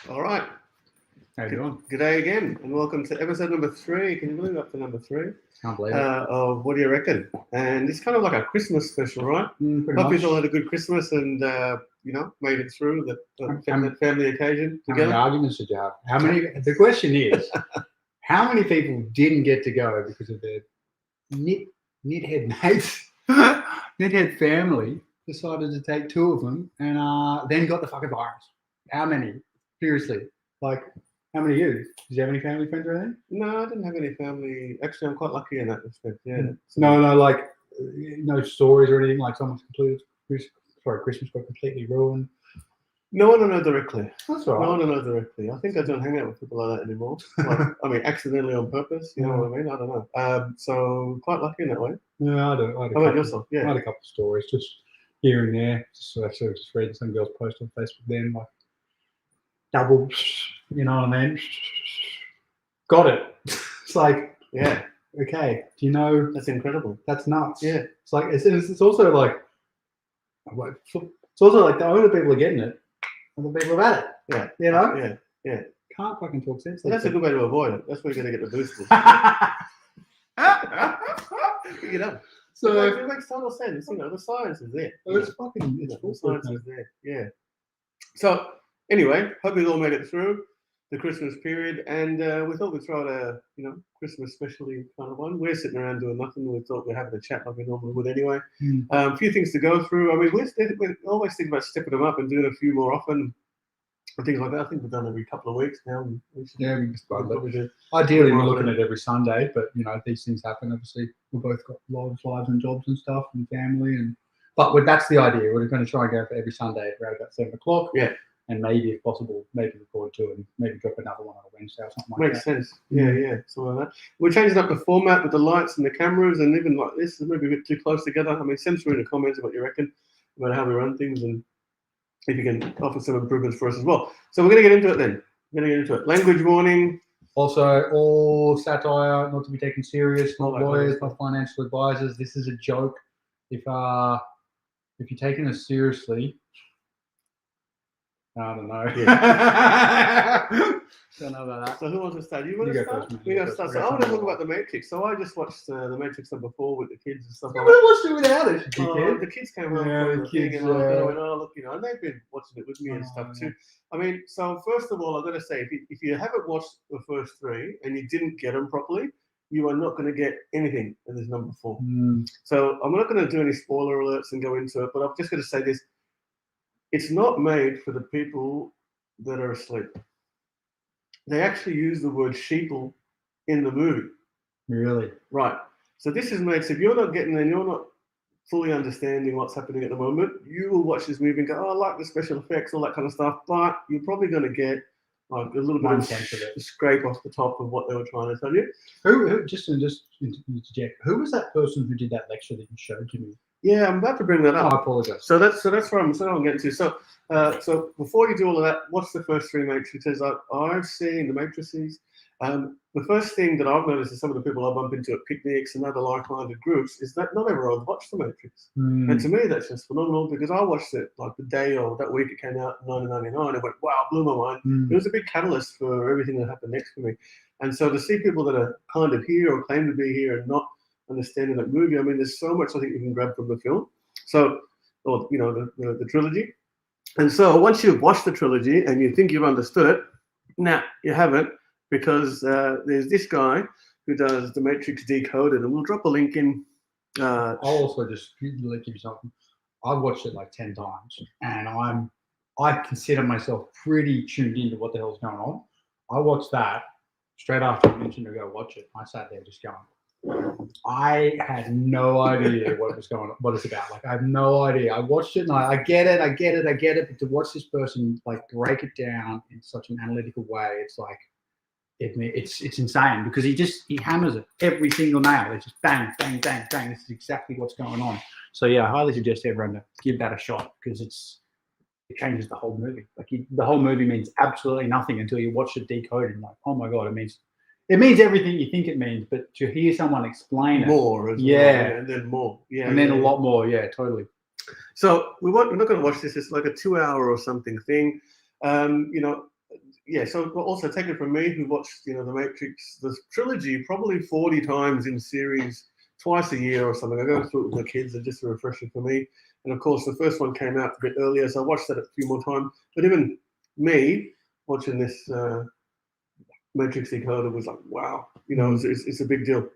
All right. How you doing? Good day again, and welcome to episode number 3. Can you believe we're up to number 3 Can't believe it. of What Do You Reckon? And it's kind of like a Christmas special, right? Pretty Hope you much. all had a good Christmas and made it through the family occasion How many together. arguments did you have? How many? The question is, how many people didn't get to go because of their knit-head mates, knit-head family decided to take 2 of them and then got the fucking virus? How many? Seriously, like how many of you? Did you have any family friends or anything? No, I didn't have any family. Actually, I'm quite lucky in that respect. Yeah. So- No, like no stories or anything. Like someone's Christmas got completely ruined. No one I know directly. That's all No right. one I know directly. I think I don't hang out with people like that anymore. Like, I mean, accidentally on purpose. You know what I mean? I don't know. So quite lucky in that way. Yeah, I had a How about couple. yourself? I Yeah. had a couple of stories just here and there. Just reading some girls post on Facebook then, like double, you know what I mean? Got it. It's like, Yeah. okay, do you know That's incredible. that's nuts? Yeah. It's like it's also like it's also like the only people are getting it are the people who've had it. Yeah. You know? Yeah. Can't fucking talk sense. So that's a good way to avoid it. That's where you're going to get the boosters. You know, So it makes total sense. You know, the science is there. it's fucking it's The full science is there. Yeah. So anyway, hope you all made it through the Christmas period, and we thought we'd throw out a Christmas specially kind of one. We're sitting around doing nothing. We thought we'd have a chat like we normally would anyway. A few things to go through. I mean, we always think about stepping them up and doing a few more often. And things like that. I think we've done every couple of weeks now. we just Probably do. ideally we're More looking often. at every Sunday, but you know these things happen. Obviously, we've both got lives and jobs and stuff and family, but that's the idea. We're going to try and go for every Sunday around about 7 o'clock. Yeah. And maybe, if possible, maybe record 2 and maybe drop another one on a Wednesday or something like Makes that. sense. Yeah, something like that. We're changing up the format with the lights and the cameras, and even like this is maybe a bit too close together. I mean, send through in the comments what you reckon about how we run things, and if you can offer some improvements for us as well. So we're going to get into it then. We're going to get into it. Language warning. Also, all satire not to be taken serious. Not All that lawyers, kind of not financial advisors. This is a joke. If you're taking us seriously, I don't know. Don't know about that. So who wants to start? You want You to go start? first, man. We You got go to start. first. So I I got want to some talk about the Matrix. So I just watched the Matrix number 4 with the kids and stuff Yeah, like but that. what's it without it? The kids came home Yeah, from the the thing, kids, and I went, oh, look, and they've been watching it with me and stuff yeah. too. I mean, so first of all, I've got to say, if you haven't watched the first 3 and you didn't get them properly, you are not going to get anything in this number 4. So I'm not going to do any spoiler alerts and go into it, but I'm just going to say this. It's not made for the people that are asleep. They actually use the word sheeple in the movie. Really? Right. So this is made, so if you're not getting and you're not fully understanding what's happening at the moment, you will watch this movie and go, oh, I like the special effects, all that kind of stuff, but you're probably going to get like a little bit of 1/10 of it. scrape off the top of what they were trying to tell you. Who just interject? Who was that person who did that lecture that you showed to me? Yeah, I'm about to bring that Oh, up. I apologize. So that's where I'm getting to. So before you do all of that, what's the first 3 matrices I've seen? The matrices. The first thing that I've noticed is some of the people I bump into at picnics and other like-minded groups is that not everyone watched the Matrix. And to me, that's just phenomenal because I watched it like the day or that week it came out in 1999 and went, wow, blew my mind. It was a big catalyst for everything that happened next for me. And so to see people that are kind of here or claim to be here and not understanding that movie, I mean, there's so much I think you can grab from the film. So, or the trilogy. And so once you've watched the trilogy and you think you've understood it, nah, you haven't, because there's this guy who does the Matrix Decoded, and we'll drop a link in. I'll also just give you something. I've watched it like 10 times, and I consider myself pretty tuned into what the hell's going on. I watched that straight after you mentioned to go watch it. I sat there just going, I had no idea what was going on, what it's about. Like I have no idea. I watched it and I get it. But to watch this person like break it down in such an analytical way, it's like it's insane because he hammers it every single nail. It's just bang, bang, bang, bang. This is exactly what's going on. So yeah, I highly suggest everyone to give that a shot because it changes the whole movie. Like the whole movie means absolutely nothing until you watch it decoded. And like, oh my god, it means everything you think it means. But to hear someone explain it more, and then more, and then a lot more, totally. So we're not going to watch this. It's like a 2-hour or something thing. yeah, so also take it from me, who watched, the Matrix, the trilogy, probably 40 times in series, twice a year or something. I go through it with the kids, and just a refresher for me. And of course, the first one came out a bit earlier, so I watched that a few more times. But even me watching this Matrix Decoder was like, wow, it's a big deal.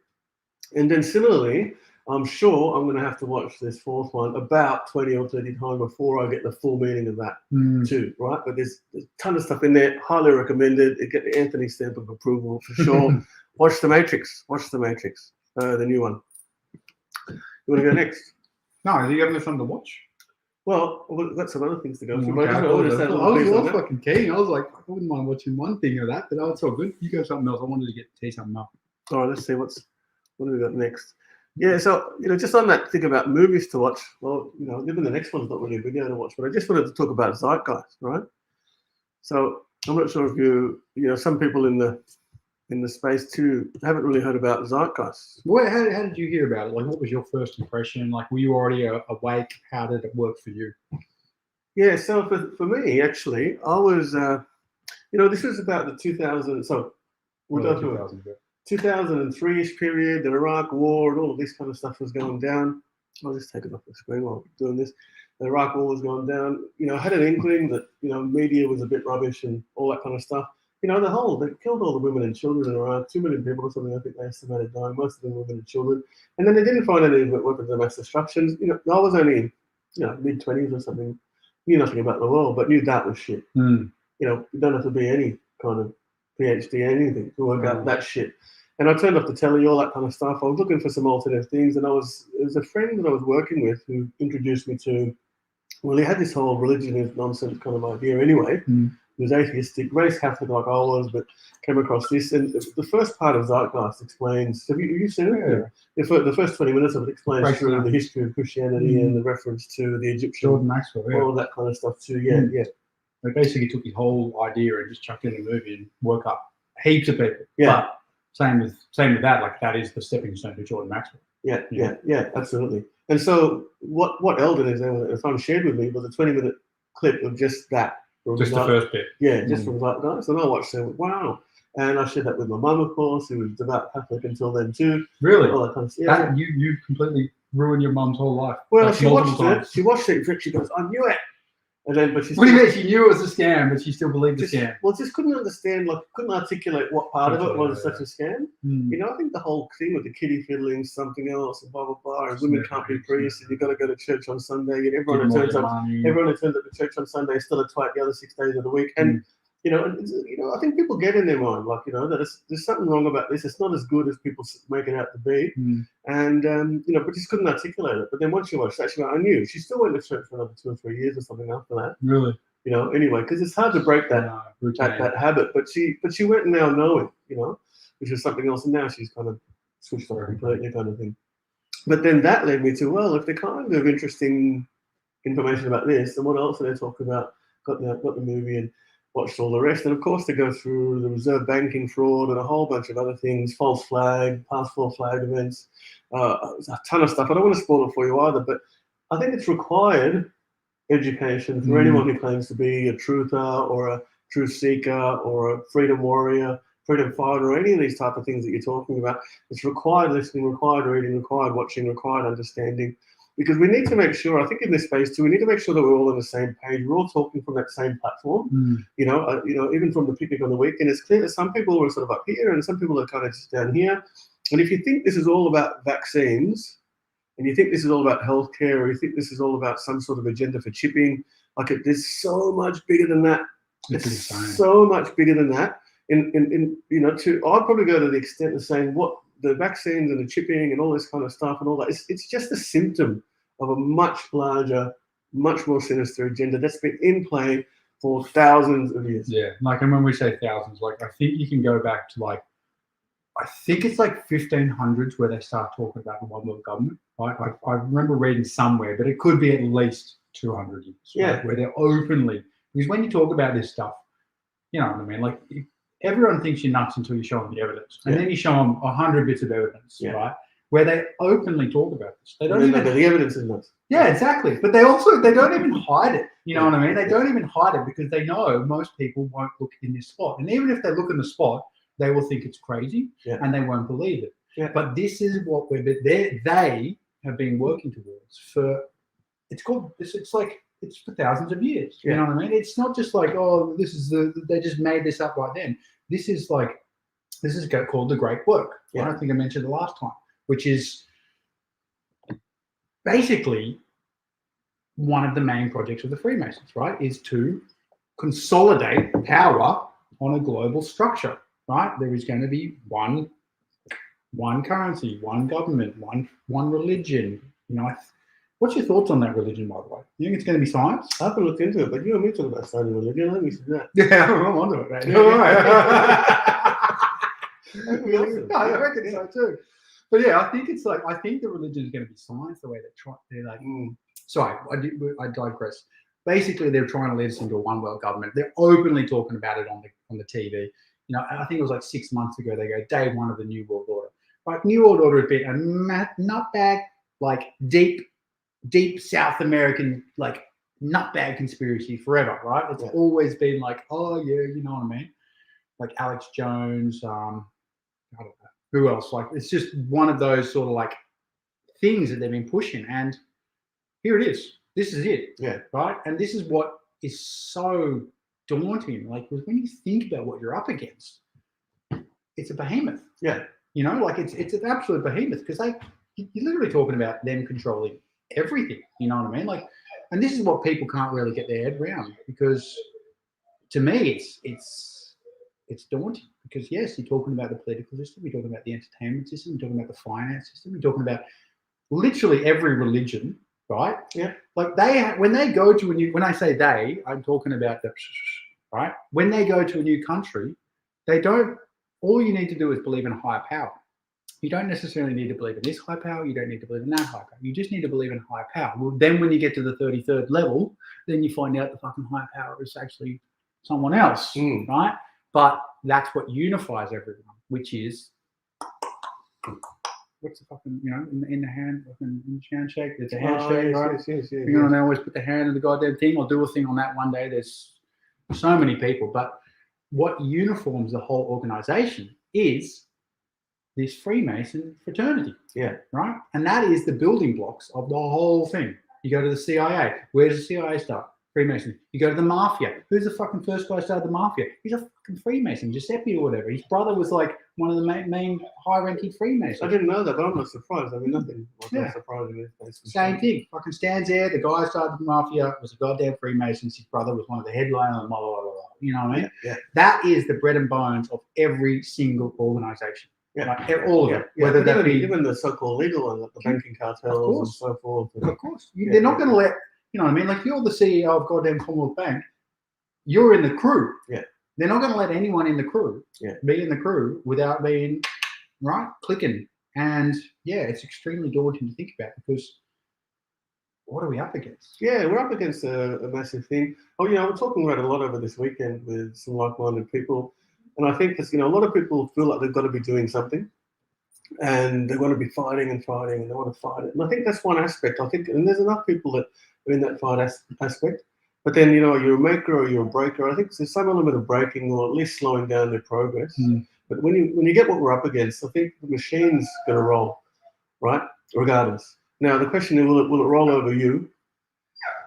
And then similarly, I'm sure I'm going to have to watch this fourth one about 20 or 30 times before I get the full meaning of that too, right? But there's a ton of stuff in there. Highly recommended. It get the Anthony stamp of approval for sure. Watch The Matrix. The new one. You want to go next? No, do you have something to watch? Well, we've got some other things to go through. Okay, But I was fucking keen. I was like, I wouldn't mind watching one thing of that, but it's all good. You go something else. I wanted to tee something up. All right, let's see what do we got next. Yeah, so just on that thing about movies to watch. Well, even the next one's not really a video to watch, but I just wanted to talk about Zeitgeist, right? So I'm not sure if some people in the space too haven't really heard about Zeitgeist. How did you hear about it? Like, what was your first impression? Like, were you already awake? How did it work for you? Yeah, so for me, actually, I was, this was about the 2000. So we're going through 2003-ish period. The Iraq War and all of this kind of stuff was going down. I'll just take it off the screen while I'm doing this. The Iraq War was going down. I had an inkling that media was a bit rubbish and all that kind of stuff. They killed all the women and children in Iraq, 2 million people or something, I think they estimated dying, most of them women and children. And then they didn't find any weapons of mass destruction. I was only in, mid-20s or something, knew nothing about the world, but knew that was shit. You don't have to be any kind of PhD, anything to work out that shit. And I turned off the telly, all that kind of stuff. I was looking for some alternative things, and it was a friend that I was working with who introduced me to, well, he had this whole religion is nonsense kind of idea anyway. He was atheistic, raised Catholic like I was, but came across this. And the first part of Zeitgeist explains, have you seen it? Yeah. The first 20 minutes of it explains through the history of Christianity and the reference to the Egyptian, Jordan Maxwell, all of that kind of stuff too. Yeah. They basically took his whole idea and just chucked it in a movie and woke up heaps of people. Yeah. But same with that, like that is the stepping stone to Jordan Maxwell. Yeah, absolutely. And so what Eldon is there, shared with me was a 20-minute clip of just that. Just the first bit. Yeah, just from Zeitgeist. And I watched it, wow. And I shared that with my mum, of course, who was devout Catholic until then too. Really? All that kind of stuff. You completely ruined your mum's whole life. Well, she watched it. She watched it. She goes, I knew it. And then, but she. What do you mean? She knew it was a scam, but she still believed the scam. Well, just couldn't understand, couldn't articulate what part of it was such a scam. I think the whole thing with the kiddie fiddling, something else, and blah blah blah, and women can't be priests, and you've got to go to church on Sunday, and everyone who turns up to church on Sunday is still a twat the other 6 days of the week, and. I think people get in their mind, that there's something wrong about this. It's not as good as people make it out to be. And, but just couldn't articulate it. But then once you watch that, I knew. She still went to church for another 2 or 3 years or something after that. Really? Anyway, because it's hard to break that habit. But she went now knowing, which is something else. And now she's kind of switched off completely kind of thing. But then that led me to, well, if they're kind of interesting information about this, then what else are they talking about? Got the movie and watched all the rest, and of course they go through the reserve banking fraud and a whole bunch of other things, false flag, passport flag events, a ton of stuff. I don't want to spoil it for you either, but I think it's required education for anyone who claims to be a truther or a truth seeker or a freedom warrior, freedom fighter, or any of these type of things that you're talking about. It's required listening, required reading, required watching, required understanding. Because we need to make sure, I think in this space too, we need to make sure that we're all on the same page. We're all talking from that same platform. Even from the picnic on the weekend, it's clear that some people are sort of up here and some people are kind of just down here. And if you think this is all about vaccines, and you think this is all about healthcare, or you think this is all about some sort of agenda for chipping, there's so much bigger than that. It's so much bigger than that. I'd probably go to the extent of saying what the vaccines and the chipping and all this kind of stuff and all that, it's just a symptom of a much larger, much more sinister agenda that's been in play for thousands of years. Yeah, and when we say thousands, I think you can go back to I think it's 1500s where they start talking about the one world government. I remember reading somewhere, but it could be at least 200 years. Where they're openly, because when you talk about this stuff, you know what I mean, everyone thinks you're nuts until you show them the evidence. And then you show them 100 bits of evidence, right? where they openly talk about this. They don't And even. then the evidence is not. Yeah, exactly. But they don't even hide it. You know what I mean? They don't even hide it because they know most people won't look in this spot. And even if they look in the spot, they will think it's crazy and they won't believe it. Yeah. But this is what they have been working towards for. It's for thousands of years. You know what I mean? It's not just like, oh, they just made this up right then. This is called the Great Work. Yeah. I think I mentioned the last time, which is basically one of the main projects of the Freemasons, right, is to consolidate power on a global structure, right? There is going to be one currency, one government, one religion. You know, what's your thoughts on that religion, by the way? You think it's going to be science? I haven't looked into it, but you and me talk about starting religion. Let me see that. Yeah, I'm onto it, man. Yeah. All right. That'd be awesome. No, I reckon so too. But yeah, I think the religion is going to be science the way they're like. Sorry, I digress. Basically, they're trying to lead us into a one world government. They're openly talking about it on the TV. You know, I think it was like 6 months ago. They go day one of the New World Order. Like New World Order has been a nutbag, like deep South American like nutbag conspiracy forever, right? It's always been like, oh yeah, you know what I mean? Like Alex Jones, I don't know who else. Like it's just one of those sort of like things that they've been pushing, and here it is. This is it. Yeah. Right. And this is what is so daunting. Like when you think about what you're up against, it's a behemoth. Yeah. You know, like it's an absolute behemoth because you're literally talking about them controlling everything. You know what I mean? Like, and this is what people can't really get their head around because to me it's daunting because yes, you're talking about the political system, you're talking about the entertainment system, you're talking about the finance system, you're talking about literally every religion, right? Yeah. Like when they go to when I say they, I'm talking about right? When they go to a new country, all you need to do is believe in a higher power. You don't necessarily need to believe in this high power. You don't need to believe in that high power. You just need to believe in higher power. Well, then when you get to the 33rd level, then you find out the fucking higher power is actually someone else, right? But that's what unifies everyone, which is what's the fucking, you know, in the handshake. There's a handshake, right? Yes. You know, they always put the hand in the goddamn thing. I'll do a thing on that one day. There's so many people, but what uniforms the whole organization is this Freemason fraternity. Yeah. Right? And that is the building blocks of the whole thing. You go to the CIA. Where does the CIA start? Freemason. You go to the mafia. Who's the fucking first guy who started the mafia? He's a fucking Freemason, Giuseppe or whatever. His brother was like one of the main high-ranking Freemasons. I didn't know that, but I'm not surprised. I mean, nothing was surprising. Same thing. Fucking stands there. The guy who started the mafia was a goddamn Freemason. His brother was one of the headliners. Blah, blah, blah, blah. You know what I mean? Yeah. That is the bread and bones of every single organization. Yeah. Like all of it. Yeah. Whether that be even the so-called legal ones, like the banking cartels and so forth. Of course. They're not going to let, you know what I mean? Like you're the CEO of goddamn Commonwealth Bank. You're in the crew. Yeah. They're not going to let anyone in the crew be in the crew without being, right, clicking. And yeah, it's extremely daunting to think about because what are we up against? Yeah, we're up against a massive thing. Oh, you know, we're talking about it a lot over this weekend with some like-minded people. And I think that, you know, a lot of people feel like they've got to be doing something and they want to be fighting and they want to fight it. And I think that's one aspect. I think, and there's enough people that are in that fight aspect. But then, you know, you're a maker or you're a breaker. I think there's some element of breaking or at least slowing down their progress. But when you get what we're up against, I think the machine's going to roll, right? Regardless. Now, the question is, will it roll over you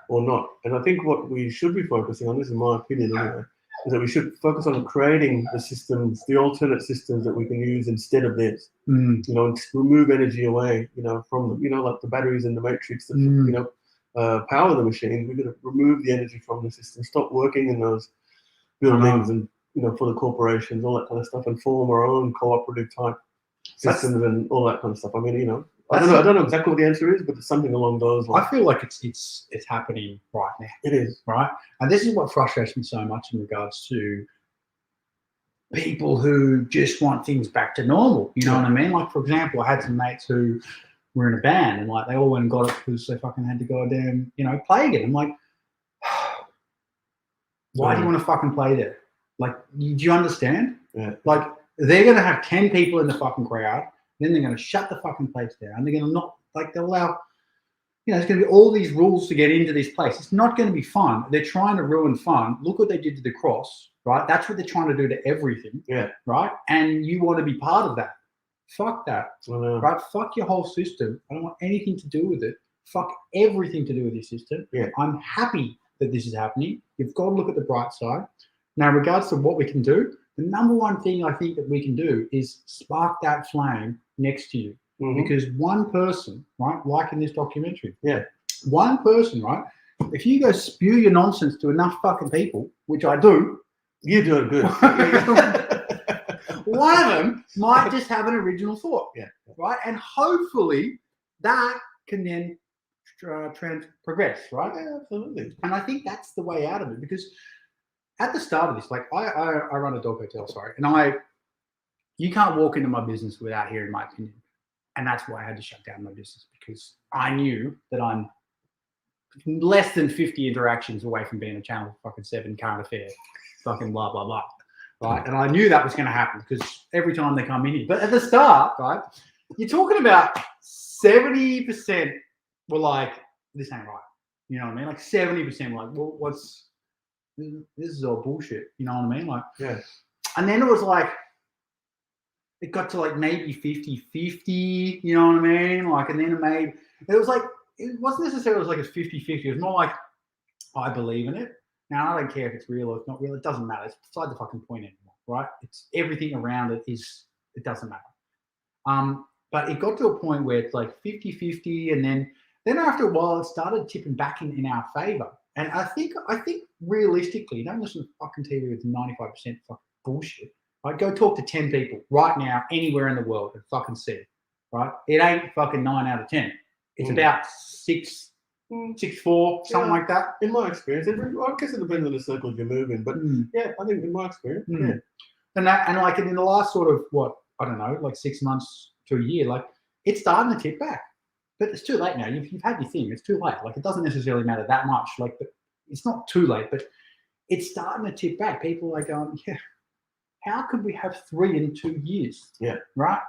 or not? And I think what we should be focusing on, this is my opinion anyway, is that we should focus on creating the systems, the alternate systems that we can use instead of this. You know, and remove energy away, you know, from, you know, like the batteries in the matrix that, you know, power the machine. We're going to remove the energy from the system, stop working in those buildings and, you know, for the corporations, all that kind of stuff, and form our own cooperative type systems and all that kind of stuff. I mean, you know, I don't know exactly what the answer is, but it's something along those lines. I feel like it's happening right now. It is. Right? And this is what frustrates me so much in regards to people who just want things back to normal. You know what I mean? Like, for example, I had some mates who were in a band and like they all went and got it because they fucking had to go down, you know, play again. I'm like, why do you want to fucking play there? Like, do you understand? Yeah. Like, they're going to have 10 people in the fucking crowd. Then they're going to shut the fucking place down. They're going to not, like, they'll allow, there's going to be all these rules to get into this place. It's not going to be fun. They're trying to ruin fun. Look what they did to the cross, right? That's what they're trying to do to everything. Yeah. Right? And you want to be part of that. Fuck that. Right? Fuck your whole system. I don't want anything to do with it. Fuck everything to do with your system. Yeah. I'm happy that this is happening. You've got to look at the bright side. Now, in regards to what we can do, the number one thing I think that we can do is spark that flame next to you. Mm-hmm. Because one person, right, like in this documentary, Yeah. one person, right, if you go spew your nonsense to enough fucking people, which I do, You're doing good. one of them might just have an original thought, Yeah. right? And hopefully that can then progress, right? Yeah, absolutely. And I think that's the way out of it, because at the start of this, like I run a dog hotel, and you can't walk into my business without hearing my opinion. And that's why I had to shut down my business, because I knew that I'm less than 50 interactions away from being a Channel fucking 7 current affair, fucking blah, blah, blah. Right. And I knew that was going to happen, because every time they come in here, but at the start, right, you're talking about 70% were like, this ain't right. You know what I mean? Like 70% were like, well, this is all bullshit. You know what I mean? Like, yeah. And then it was like, it got to like maybe 50-50, you know what I mean? Like, and then it was like, it wasn't necessarily like a 50-50. It was more like, I believe in it. Now, I don't care if it's real or it's not real. It doesn't matter. It's beside the fucking point anymore, right? It's everything around it it doesn't matter. But it got to a point where it's like 50-50. And then after a while, it started tipping back in our favor. And I think realistically, don't listen to fucking TV with 95% fucking bullshit. Right? Go talk to 10 people right now, anywhere in the world, and fucking see it. Right? It ain't fucking 9 out of 10. It's about 6, 6-4, something like that. In my experience, I guess it depends on the circles you're moving, but yeah, I think in my experience, yeah. And like in the last sort of I don't know, like 6 months to a year, like it's starting to tip back. But it's too late now. You've had your thing. It's too late. Like it doesn't necessarily matter that much. Like, but it's not too late, but it's starting to tip back. People are going, yeah, how could we have 3 in 2 years? Yeah. Right?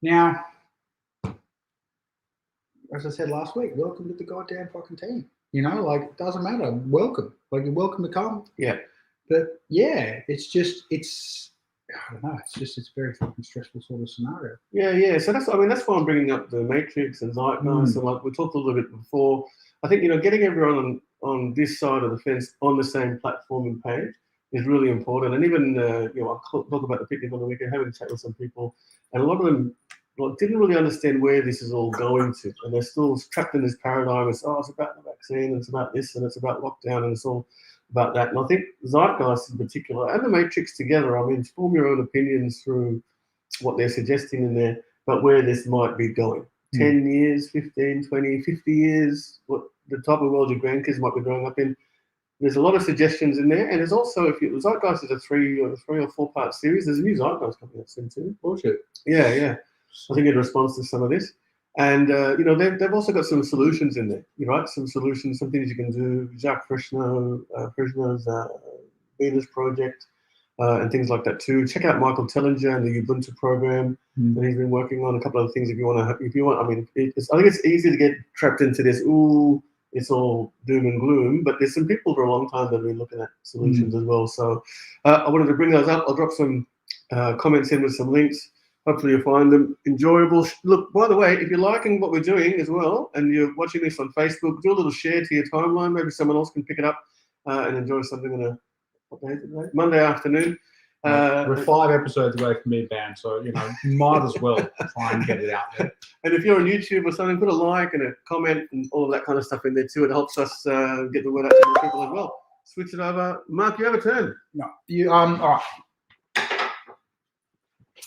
Now, as I said last week, welcome to the goddamn fucking team. You know, like it doesn't matter. Welcome. Like you're welcome to come. Yeah. But yeah, I don't know. It's a very fucking stressful sort of scenario. Yeah. So that's why I'm bringing up the Matrix and Zeitgeist. And like we talked a little bit before, I think, getting everyone on this side of the fence on the same platform and page is really important. And even, I'll talk about the picnic on the weekend, having a chat with some people, and a lot of them didn't really understand where this is all going to. And they're still trapped in this paradigm. It's about the vaccine, and it's about this, and it's about lockdown, and it's all about that. And I think Zeitgeist in particular, and the Matrix together, form your own opinions through what they're suggesting in there, but where this might be going. 10 years, 15, 20, 50 years, what the type of world your grandkids might be growing up in. There's a lot of suggestions in there. And there's also, Zeitgeist is a 3 or 4 part series, there's a new Zeitgeist coming out soon too. Bullshit. Yeah. I think in response to some of this. And, they've also got some solutions in there, right? Some solutions, some things you can do. Jacques Fresno's Venus Project and things like that too. Check out Michael Tellinger and the Ubuntu program that he's been working on. A couple of things if you want. I think it's easy to get trapped into this, it's all doom and gloom, but there's some people for a long time that have been looking at solutions as well. So I wanted to bring those up. I'll drop some comments in with some links. Hopefully you'll find them enjoyable. Look, by the way, if you're liking what we're doing as well, and you're watching this on Facebook, do a little share to your timeline. Maybe someone else can pick it up and enjoy something on Monday afternoon. We're 5 episodes away from being banned, so might as well try and get it out there. And if you're on YouTube or something, put a like and a comment and all of that kind of stuff in there too. It helps us get the word out to more people as well. Switch it over. Mark, you have a turn. No, all right.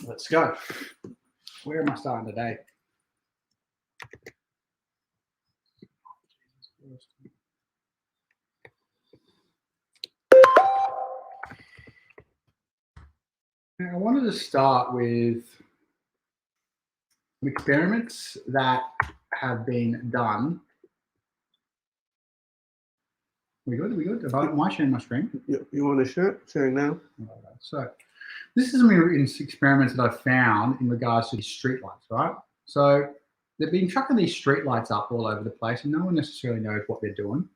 Let's go. Where am I starting today? I wanted to start with experiments that have been done. We good? Am I sharing my screen? You want to share? Sharing now. So, this is some experiments that I found in regards to these street lights, right? So they've been chucking these street lights up all over the place, and no one necessarily knows what they're doing.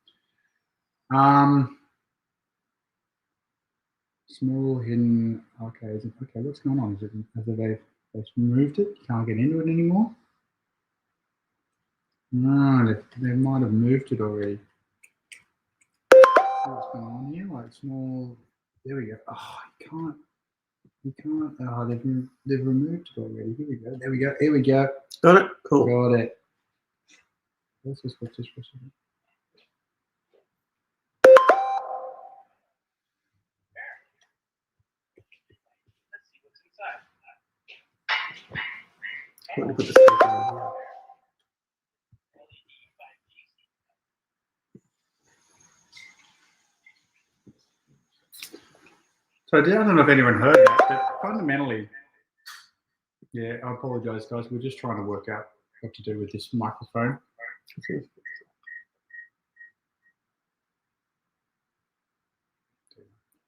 Small hidden. Okay, what's going on? Is it they've removed it? You can't get into it anymore. No, they might have moved it already. What's going on here? Like small. There we go. Oh, you can't. Oh, they've removed it already. Here we go. There we go. Here we go. Got it? Cool. Got it. Let's just watch this for a second. Let me put this back on here. So I don't know if anyone heard that, but fundamentally, yeah, I apologize, guys. We're just trying to work out what to do with this microphone. Is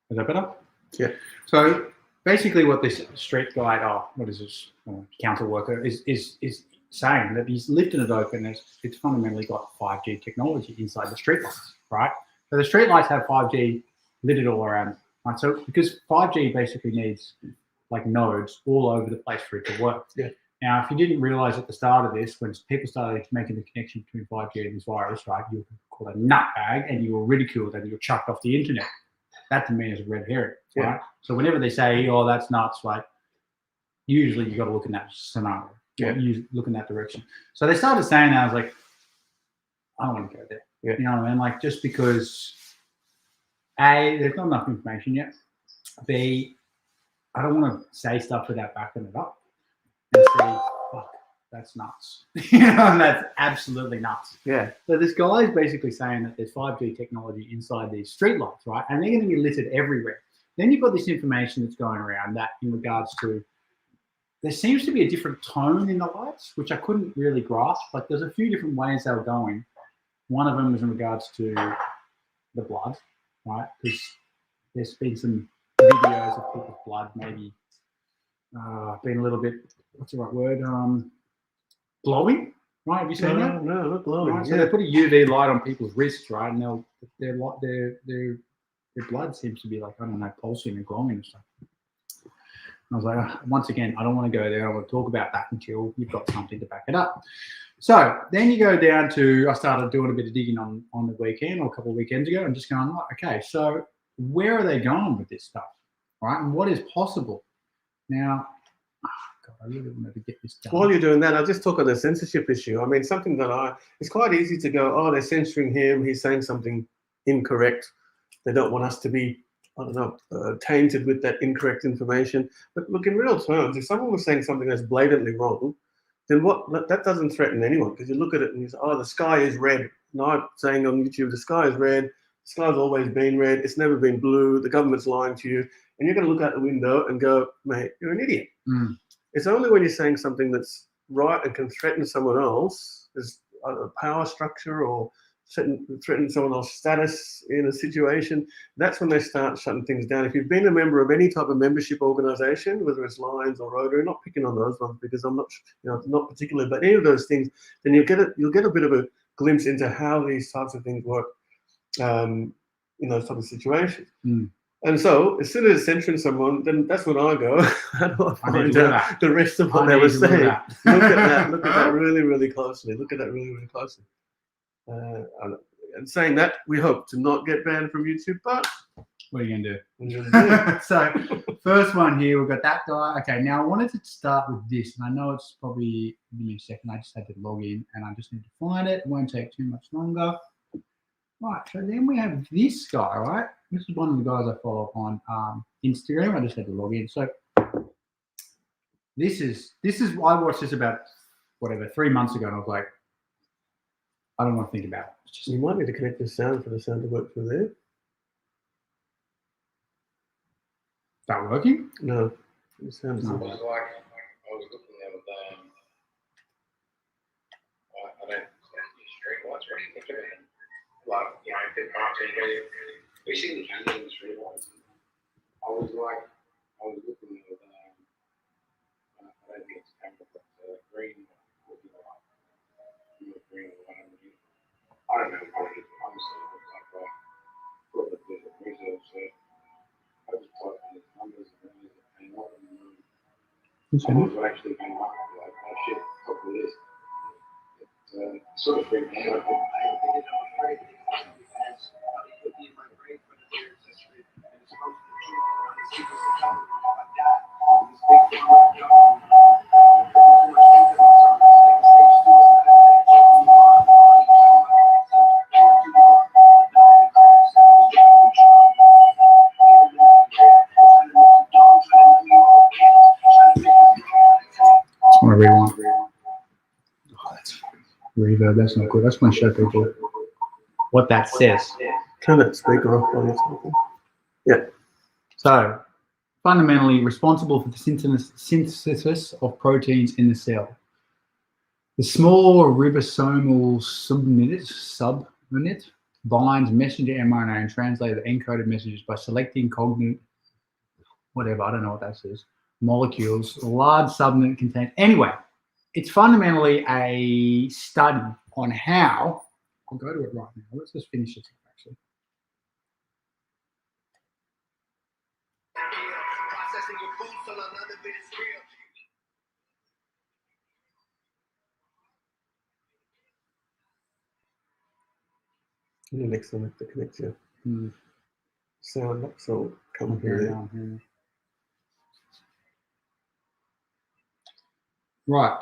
that better? Yeah. So basically, what this street guide, what is this council worker is saying that he's lifted it open. It's fundamentally got 5G technology inside the street lights, right? So the street lights have 5G littered all around, right? So because 5G basically needs like nodes all over the place for it to work. Yeah. Now, if you didn't realize at the start of this, when people started making the connection between 5G and this virus, right, you were called a nutbag and you were ridiculed and you were chucked off the internet. That to me is a red herring, right? So whenever they say, "Oh, that's nuts," like usually you got to look in that scenario, you look in that direction. So they started saying that. I was like, I don't want to go there. Yeah. You know what I mean? Like just because A, there's not enough information yet. B, I don't want to say stuff without backing it up. And C, fuck, that's nuts. You know, and that's absolutely nuts. Yeah. So this guy is basically saying that there's 5G technology inside these streetlights, right? And they're going to be littered everywhere. Then you've got this information that's going around that in regards to, there seems to be a different tone in the lights, which I couldn't really grasp. Like there's a few different ways they were going. One of them was in regards to the blood, right? Because there's been some videos of people's blood maybe being a little bit, what's the right word? Glowing, right? Have you seen that? No, not glowing. Right? So they put a UV light on people's wrists, right? And their blood seems to be like, I don't know, pulsing and glowing and stuff. And I was like, once again, I don't want to go there. I want to talk about that until you've got something to back it up. So then you go down to, I started doing a bit of digging on the weekend or a couple of weekends ago and just going, okay, so where are they going with this stuff, right? And what is possible? Now, God, I really wanted to get this done. While you're doing that, I'll just talk on the censorship issue. I mean, something that it's quite easy to go, oh, they're censoring him. He's saying something incorrect. They don't want us to be, I don't know, tainted with that incorrect information. But look, in real terms, if someone was saying something that's blatantly wrong, then that doesn't threaten anyone, because you look at it and you say, oh, the sky is red. And I'm saying on YouTube, the sky is red. The sky's always been red. It's never been blue. The government's lying to you. And you're going to look out the window and go, mate, you're an idiot. Mm. It's only when you're saying something that's right and can threaten someone else, as a power structure or threaten someone else's status in a situation, that's when they start shutting things down. If you've been a member of any type of membership organization, whether it's Lions or Rotary, not picking on those ones because I'm not particular, but any of those things, then you'll get a bit of a glimpse into how these types of things work in those type of situations. Mm. And so, as soon as it's censoring someone, then that's when I go. How do I find out the rest of what they were saying? Look at that. Look at that really, really closely. Look at that really, really closely. And saying that, we hope to not get banned from YouTube, but what are you going to do? what are you gonna do? So, first one here, we've got that guy. Okay, now I wanted to start with this, and I know it's probably, give me a second, I just had to log in, and I just need to find it. It won't take too much longer. Right, so then we have this guy, right? This is one of the guys I follow on Instagram. I just had to log in. So this is I watched this about 3 months ago, and I was like, I don't want to think about it. It's just, You might need to connect the sound for the sound to work through there. start working. No, the sound is It not. was like, I was looking the other day, I don't use street lights or anything, like, you know, if they're parking, we see the cameras in the street lights. I was looking someone's actually been like, oh shit, hopefully this. Sort of freaked me out. Just want to rewind. Reverb, that's not good. I just want to show people what that says. Turn that speaker off on something. So, fundamentally responsible for the synthesis of proteins in the cell. The small ribosomal subunit binds messenger mRNA and translates the encoded messages by selecting cognate, whatever, I don't know what that says, molecules. A large subunit contains, anyway, it's fundamentally a study on how, I'll go to it right now, let's just finish it actually. Processing your food so another bit is real. The next one that connects your sound up, so come Okay, here. now, here. Right.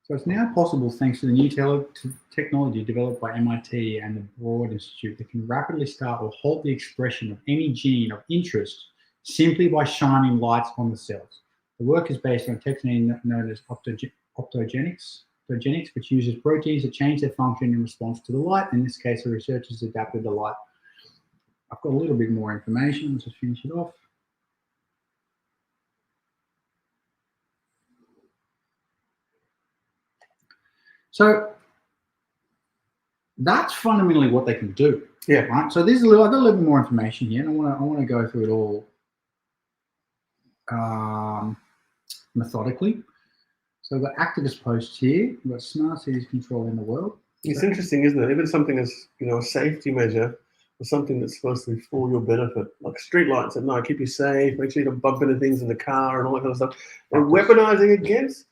So it's now possible, thanks to the new technology developed by MIT and the Broad Institute, that can rapidly start or halt the expression of any gene of interest simply by shining lights on the cells. The work is based on a technique known as optogenics, which uses proteins to change their function in response to the light. In this case, the researchers adapted the light. I've got a little bit more information. Let's just finish it off. So that's fundamentally what they can do. Yeah. Right. So this is I've got a little bit more information here, and I want to go through it all methodically. So the activist posts here. We've got smart cities controlling the world. It's interesting, isn't it? Even something as, a safety measure or something that's supposed to be for your benefit, like street lights at night, keep you safe, make sure you don't bump into things in the car and all that kind of stuff. They're weaponizing against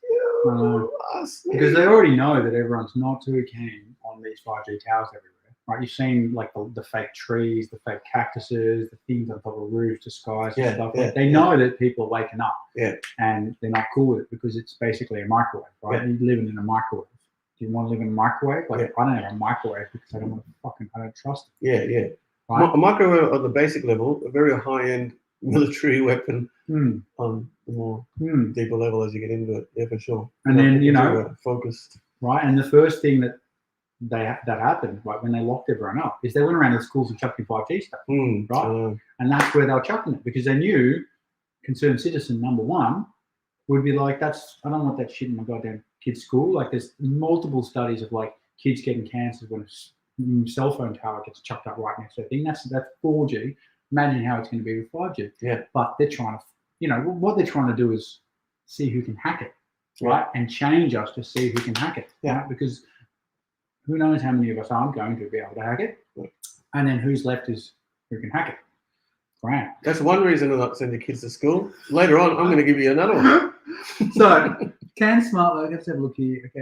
us. Because they already know that everyone's not too keen on these 5G towers everywhere. Right? You've seen like the fake trees, the fake cactuses, the things on top of roofs, the skies and stuff. They know that people are waking up. Yeah. And they're not cool with it because it's basically a microwave, right? You're living in a microwave. Do you want to live in a microwave? Like I don't have a microwave because I don't trust it. Yeah. Right? A microwave on the basic level, a very high-end military weapon on the more deeper level as you get into it. Yeah, for sure. And then, focused. Right. And the first thing that happened, right, when they locked everyone up, is they went around to the schools and chucked in 5G stuff. Right. And that's where they were chucking it because they knew concerned citizen number one would be like, I don't want that shit in my goddamn kid's school. Like there's multiple studies of like kids getting cancer when a cell phone tower gets chucked up right next to the thing. That's 4G. Imagine how it's going to be with 5G. Yeah. But they're trying to, what they're trying to do is see who can hack it, right? And change us to see who can hack it. Yeah. Right? Because who knows how many of us aren't going to be able to hack it. Yeah. And then who's left is who can hack it. Right. That's one reason I'm not sending kids to school. Later on, I'm going to give you another one. So, let's have a look here.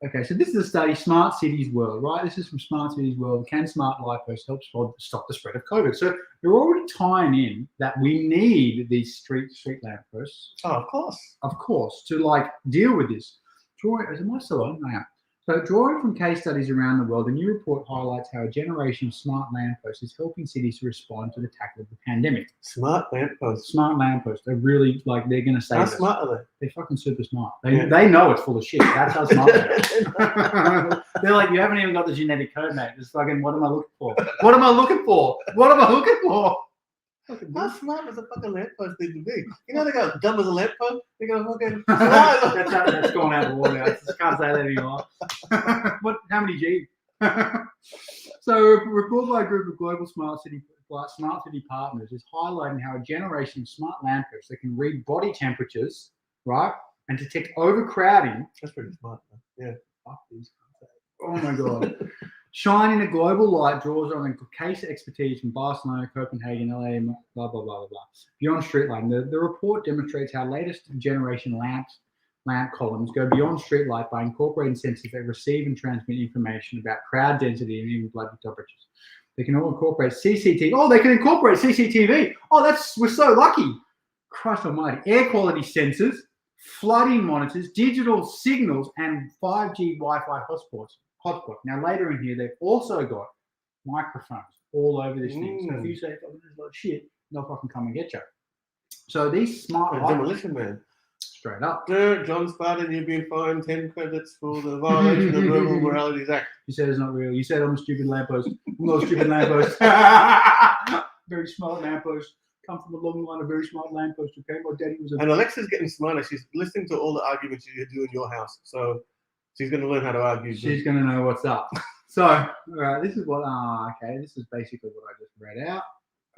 Okay, so this is a study, Smart Cities World, right? This is from Smart Cities World. Can smart lampposts help stop the spread of COVID? So they're already tying in that we need these street lampposts. Oh, of course. To like deal with this. Am I still on? I am. So drawing from case studies around the world, the new report highlights how a generation of smart lampposts is helping cities to respond to the tackle of the pandemic. Smart lampposts. Smart lampposts. They're really like, they're going to save us. How smart are they? They're fucking super smart. They know it's full of shit. That's how smart they are. They're like, you haven't even got the genetic code, mate. It's fucking, what am I looking for? What am I looking for? What am I looking for? How smart does a fucking lamppost need to be? They go dumb as a lamppost. They go fucking smart. That's gone out of order. I just can't say that anymore. How many G? So, a report by a group of global smart city partners is highlighting how a generation of smart lampposts that can read body temperatures, right, and detect overcrowding. That's pretty smart, man. Yeah. Fuck these. Oh my god. Shine in a global light draws on a case expertise from Barcelona, Copenhagen, LA, blah, blah, blah, blah, blah. Beyond street lighting, the report demonstrates how latest generation lamp columns go beyond street light by incorporating sensors that receive and transmit information about crowd density and even blood temperatures. They can all incorporate CCTV. Oh, they can incorporate CCTV. Oh, we're so lucky. Christ almighty. Air quality sensors, flooding monitors, digital signals, and 5G Wi-Fi hotspots. Now, later in here, they've also got microphones all over this thing. So if you say, oh, there's a lot of shit, they'll fucking come and get you. So these smart lights, Demolition Man. straight up. John Spartan, you've been fined 10 credits for the violation of the Rural Moralities Act. You said it's not real. You said I'm a stupid lamppost. I'm not a stupid lamppost. Very smart lamppost. Come from a long line of very smart lampposts. Okay, my daddy was a. And Alexa's getting smarter. She's listening to all the arguments you do in your house. So she's going to learn how to argue. She's going to know what's up. So, all right, this is what. Okay, this is basically what I just read out.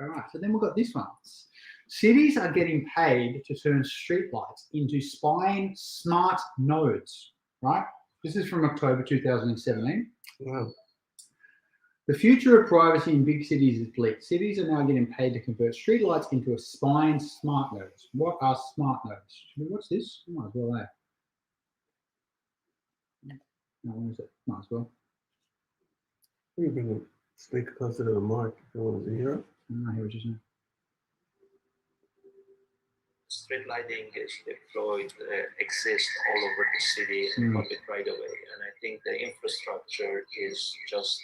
All right, so then we've got this one. Cities are getting paid to turn streetlights into spine smart nodes. Right. This is from October 2017. Wow. The future of privacy in big cities is bleak. Cities are now getting paid to convert streetlights into a spine smart nodes. What are smart nodes? Should we watch this? Might as well, eh? No, what is it? Might as well. You bring the speaker closer to the mic if you want to hear it. I hear what you're saying. Street lighting is deployed, exists all over the city and public right away. And I think the infrastructure is just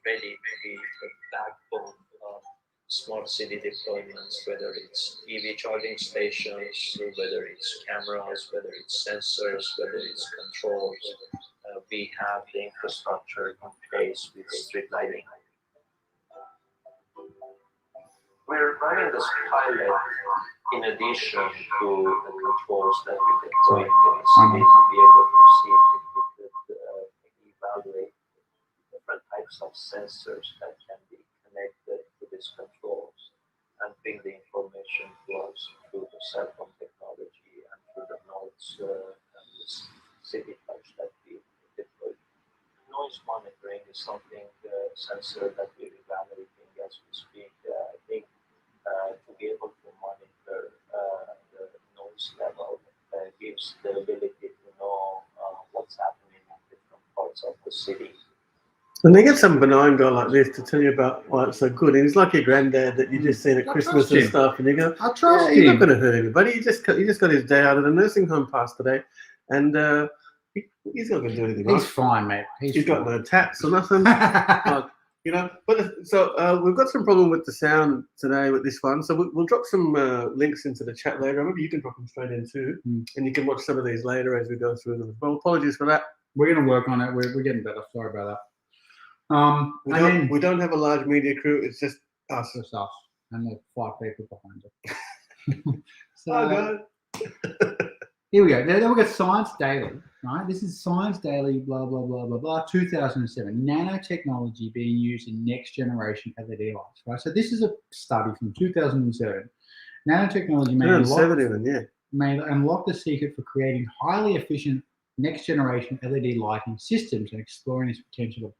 ready to be the backbone of smart city deployments, whether it's EV charging stations, whether it's cameras, whether it's sensors, whether it's controls. We have the infrastructure in place with street lighting. We're running this pilot in addition to the controls that we deploy in the city to be able to see if we could evaluate different types of sensors that can be connected to these controls and bring the information to us through the cell phone technology and through the nodes and this city touch that we deploy. Noise monitoring is something, sensor that we're evaluating as we speak. I think to be able to monitor the noise level gives the ability to know what's happening in different parts of the city. And they get some benign guy like this to tell you about why it's so good. And he's like your granddad that you just seen at Christmas and stuff, and you go, I trust he's not him. going to hurt anybody. He just got his day out of the nursing home pass today, and he's not going to do anything. He's Right? fine, mate. He's got no tats or nothing. You know, but so we've got some problem with the sound today with this one. So we'll drop some links into the chat later. Maybe you can drop them straight in too, and you can watch some of these later as we go through them. Well, apologies for that. We're going to work on it. We're getting better. Sorry about that. We don't have a large media crew. It's just us. Just us and the 5 people behind it. So, God. here we go. Then we've got Science Daily, right? This is Science Daily, blah, blah, blah, blah, blah, 2007. Nanotechnology being used in next generation LED lights, right? So this is a study from 2007. Nanotechnology may unlock the secret for creating highly efficient next generation LED lighting systems and exploring its potential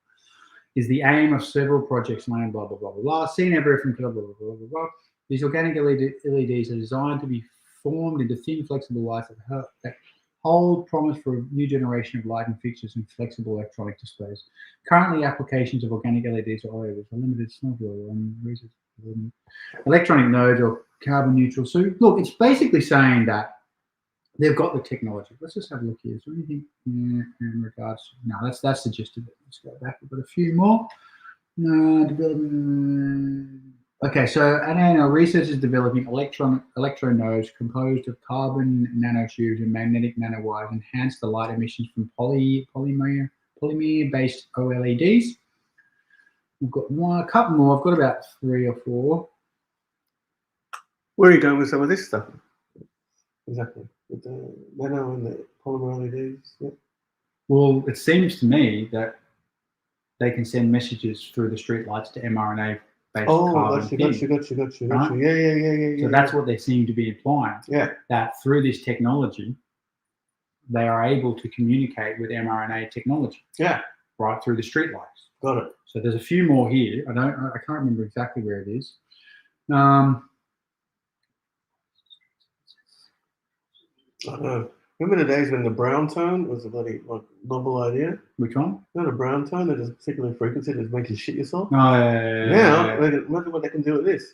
is the aim of several projects, blah, blah, blah, blah, blah. Seen everywhere from blah, blah, blah, blah, blah, blah. These organic LEDs are designed to be formed into thin, flexible lights that hold promise for a new generation of lighting fixtures and flexible electronic displays. Currently, applications of organic LEDs or OLEDs are limited to electronic nodes or carbon neutral. So, look, it's basically saying that they've got the technology. Let's just have a look here. Is there anything in regards to, no, that's the gist of it. Let's go back. We've got a few more. Okay, so NANO research is developing electronodes composed of carbon nanotubes and magnetic nanowires enhance the light emissions from polymer-based OLEDs. We've got a couple more. I've got about 3 or 4. Where are you going with some of this stuff? Exactly. With the nano and the polymer LEDs. Yeah. Well, it seems to me that they can send messages through the streetlights to mRNA-based carbon. Gotcha. Right? Yeah. So that's what they seem to be implying. Yeah. That through this technology, they are able to communicate with mRNA technology. Yeah. right through the street lights. Got it. So there's a few more here. I can't remember exactly where it is. I know. Remember the days when the brown tone was a bloody like novel idea? Which one? Not a brown tone that is a particular frequency that makes you shit yourself. Oh, yeah. Now, look at what they can do with this.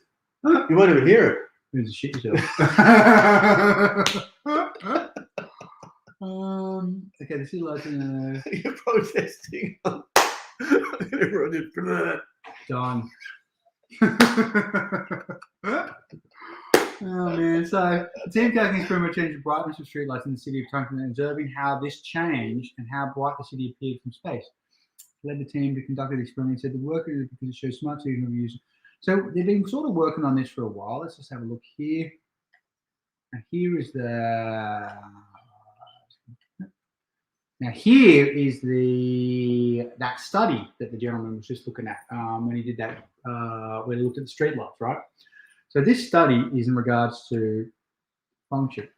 You won't even hear it. Who's the shit yourself? Okay, this is like You're protesting. Everyone is done. Oh man! So the team taking experiment changed the brightness of streetlights in the city of Tungsten and observing how this changed and how bright the city appeared from space. Led the team to conduct the experiment. Said the work is because it shows smart signal use. So they've been sort of working on this for a while. Let's just have a look here. And here is the. Now here is that study that the gentleman was just looking at when he did that when he looked at the streetlights, right? So this study is in regards to function.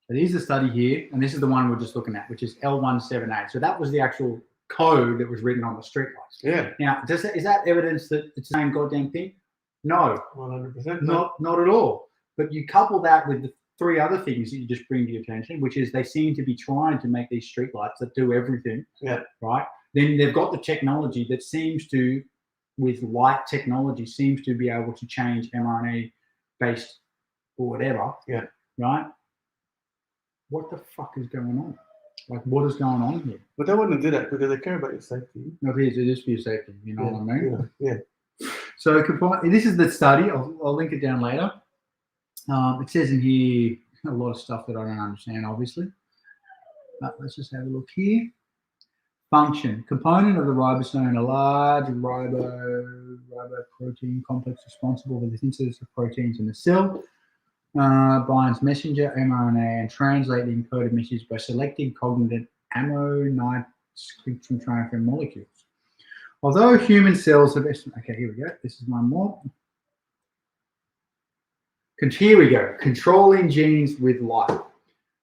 So here's the study here, and this is the one we're just looking at, which is L178. So that was the actual code that was written on the streetlights. Yeah. Now, is that evidence that it's the same goddamn thing? No, 100%. not at all. But you couple that with the three other things that you just bring to your attention, which is they seem to be trying to make these streetlights that do everything. Yeah. Right. Then they've got the technology that seems to, with light technology, seems to be able to change mRNA based or whatever. Yeah. Right. What the fuck is going on? Like, what is going on here? But they wouldn't do that because they care about your safety. No, it is for your safety. You know what I mean? Yeah. So this is the study. I'll link it down later. It says in here a lot of stuff that I don't understand, obviously. But let's just have a look here. Function. Component of the ribosome, a large riboprotein complex responsible for the synthesis of proteins in the cell. Binds messenger mRNA and translate the encoded message by selecting cognate amino from transferrin molecules. Although human cells have okay, here we go. This is one more. Here we go. Controlling genes with light.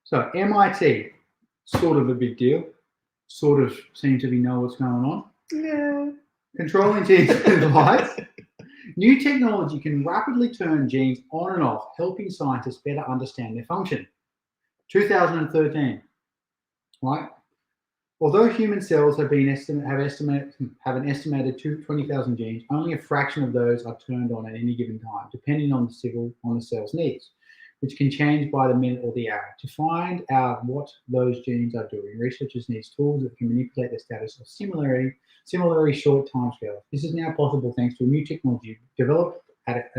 So MIT, sort of a big deal. Sort of seem to know what's going on. Yeah. Controlling genes with light. New technology can rapidly turn genes on and off, helping scientists better understand their function. 2013, right? Although human cells have an estimated 20,000 genes, only a fraction of those are turned on at any given time, depending on the cell's needs, which can change by the minute or the hour. To find out what those genes are doing, researchers need tools that can manipulate the status of similarly short timescales. This is now possible thanks to a new technology developed at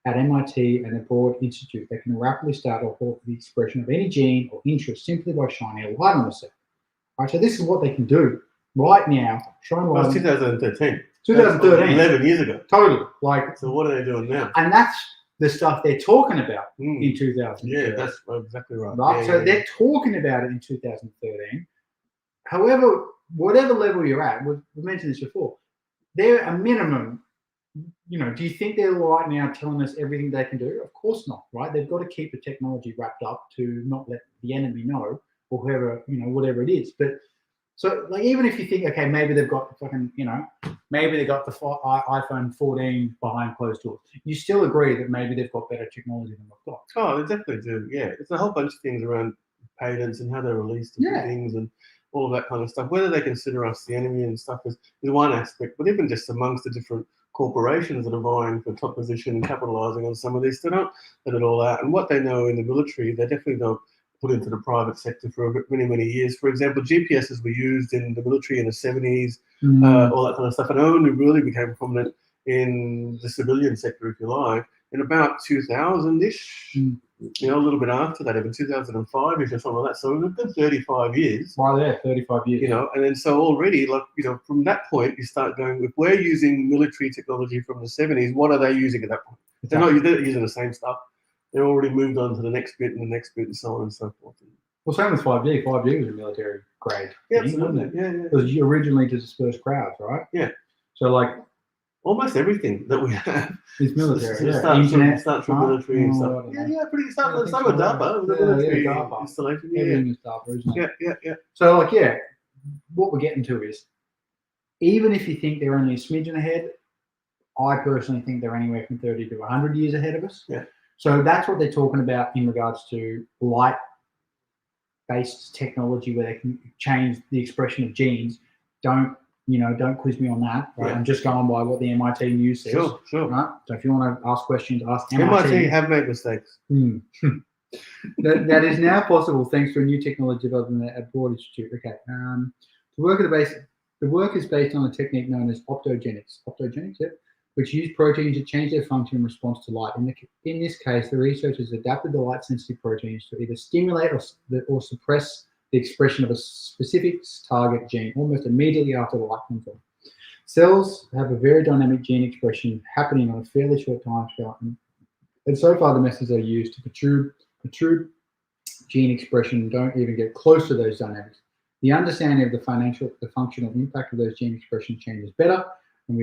MIT and a Broad Institute that can rapidly start or halt the expression of any gene or interest simply by shining a light on the cell. Right, so this is what they can do right now. Shine light. Well, 2013. 2013. 11 years ago. Totally. Like, So what are they doing now? and that's the stuff they're talking about in 2013. Yeah, that's exactly right. Right. Yeah, So yeah, they're talking about it in 2013. However, whatever level you're at, we've mentioned this before, they're a minimum. You know, do you think they're right now telling us everything they can do? Of course not, right? They've got to keep the technology wrapped up to not let the enemy know, or whoever, you know, whatever it is. But so, like, even if you think, okay, maybe they've got the fucking, you know, maybe they got the iPhone 14 behind closed doors, you still agree that maybe they've got better technology than we've got. Oh, they definitely do. Yeah, it's a whole bunch of things around patents and how they're released and things and all of that kind of stuff. Whether they consider us the enemy and stuff is one aspect, but even just amongst the different corporations that are vying for top position and capitalizing on some of this, they don't let it all out. And what they know in the military, they definitely don't put into the private sector for many, many years. For example, GPSs were used in the military in the 70s, all that kind of stuff, and only really became prominent in the civilian sector, if you like, in about 2000-ish, you know, a little bit after that, even 2005-ish or something like that. So a good 35 years. Right there, 35 years. You know, and then so already, like, you know, from that point, you start going, if we're using military technology from the 70s, what are they using at that point? They're not using the same stuff. They're already moved on to the next bit and the next bit and so on and so forth. Well, same with 5G. 5G was a military grade. Yeah, thing, absolutely. wasn't it? Yeah, yeah. It was originally to disperse crowds, right? Yeah. So, like, almost everything that we have is military. Yeah. Starts from military and stuff. Yeah, pretty start with DARPA, the military installation. Everything is DARPA, isn't it? Yeah. So, like, yeah, what we're getting to is, even if you think they're only a smidgen ahead, I personally think they're anywhere from 30 to 100 years ahead of us. Yeah. So that's what they're talking about in regards to light-based technology, where they can change the expression of genes. Don't quiz me on that. Right? Yeah. I'm just going by what the MIT news says. Sure. Right? So if you want to ask questions, ask MIT have made mistakes. That is now possible thanks to a new technology development at Broad Institute. Okay. The work is based on a technique known as optogenics. Optogenics, yep. Which use proteins to change their function in response to light. In this case, the researchers adapted the light-sensitive proteins to either stimulate or suppress the expression of a specific target gene almost immediately after the light comes on. Cells have a very dynamic gene expression happening on a fairly short time scale, and so far the methods are used to perturb gene expression don't even get close to those dynamics. The understanding of the functional impact of those gene expression changes better, and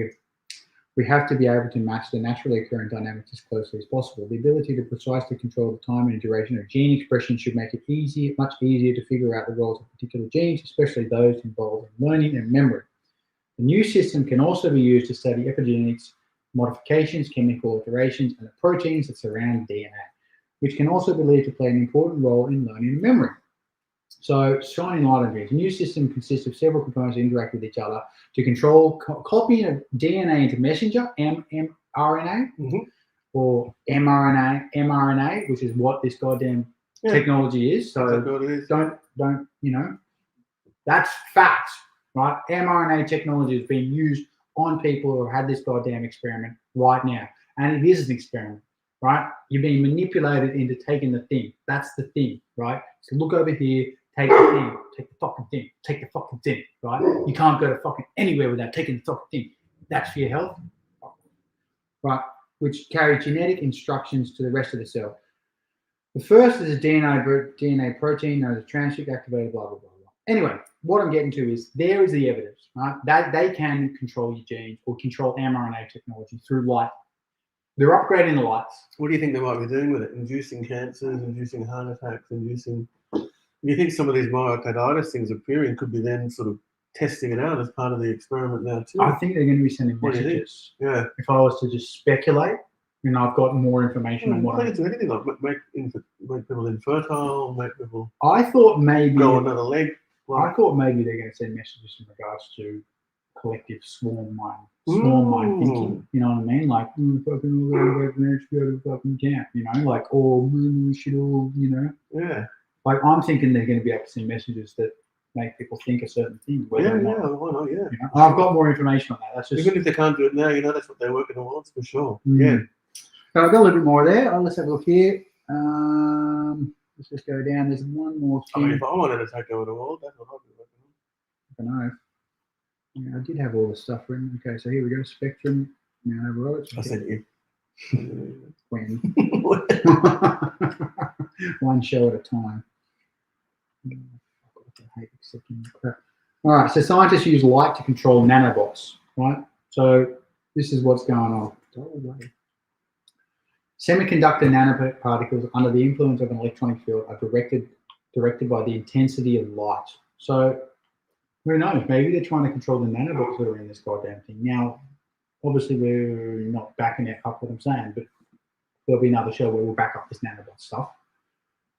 we have to be able to match the naturally occurring dynamics as closely as possible. The ability to precisely control the time and duration of gene expression should make it much easier to figure out the roles of particular genes, especially those involved in learning and memory. The new system can also be used to study epigenetics, modifications, chemical alterations, and the proteins that surround DNA, which can also be believed to play an important role in learning and memory. So, shining light on genes. The new system consists of several components that interact with each other to control copying of DNA into messenger, mRNA, or mRNA, which is what this goddamn technology is. So, don't that's facts, right? mRNA technology is being used on people who have had this goddamn experiment right now. And it is an experiment, right? You're being manipulated into taking the thing. That's the thing, right? So look over here, take the thing, take the fucking thing, take the fucking thing, right? You can't go to fucking anywhere without taking the fucking thing. That's for your health, right? Which carry genetic instructions to the rest of the cell. The first is a DNA protein known as a transcript activator, blah, blah, blah, blah. Anyway, what I'm getting to is there is the evidence, right? That they can control your genes or control mRNA technology through light. They're upgrading the lights. What do you think they might be doing with it? Inducing cancers, inducing heart attacks, inducing... You think some of these myocarditis things appearing could be then sort of testing it out as part of the experiment now too? I think they're going to be sending What do you think? messages. Yeah. If I was to just speculate, I've got more information on what They can do anything like make people infertile, make people I thought maybe. grow another leg. I thought maybe they're going to send messages in regards to collective swarm mind thinking. You know what I mean? Like, fucking all go to fucking camp. Like, oh, we should all, Yeah. Like, I'm thinking they're going to be able to send messages that make people think a certain thing. Why not? Yeah. And I've got more information on that. That's just. Even if they can't do it now, that's what they're working towards for sure. Yeah. Yeah. So I've got a little bit more there. Let's have a look here. Let's just go down. There's one more I mean, thing. if I wanted to take over the world, that's what I'd be working on. I don't know. Yeah, I did have all this stuff written. Okay, so here we go. Spectrum. Now, right. I said if. When. One show at a time. I hate accepting crap. All right, so scientists use light to control nanobots, right? So this is what's going on. Semiconductor nanoparticles under the influence of an electronic field are directed by the intensity of light. So who knows? Maybe they're trying to control the nanobots that are in this goddamn thing. Now, obviously, we're not backing it up what I'm saying, but there'll be another show where we'll back up this nanobot stuff.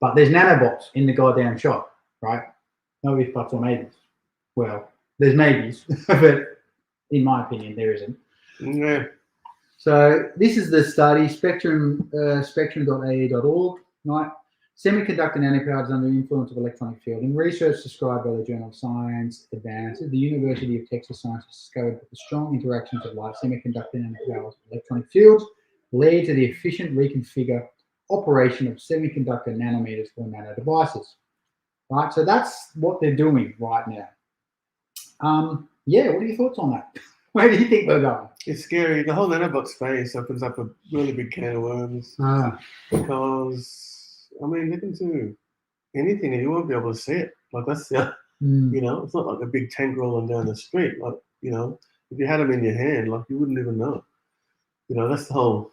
But there's nanobots in the goddamn shop, right? No ifs, buts, or maybes. Well, there's maybes, but in my opinion, there isn't. Yeah. So this is the study, spectrum.ae.org, right? Semiconductor nanoparticles under the influence of electronic field. In research described by the Journal of Science Advances, the University of Texas scientists discovered that the strong interactions of light, semiconductor nanoparticles, and electronic fields lead to the efficient reconfigure operation of semiconductor nanometers for nano devices. Right, so that's what they're doing right now. Yeah, what are your thoughts on that? Where do you think we're going? It's scary. The whole nanobot space opens up a really big can of worms because, I mean, they can do anything and you won't be able to see it. Like, that's the, it's not like a big tank rolling down the street. Like, if you had them in your hand, like, you wouldn't even know. That's the whole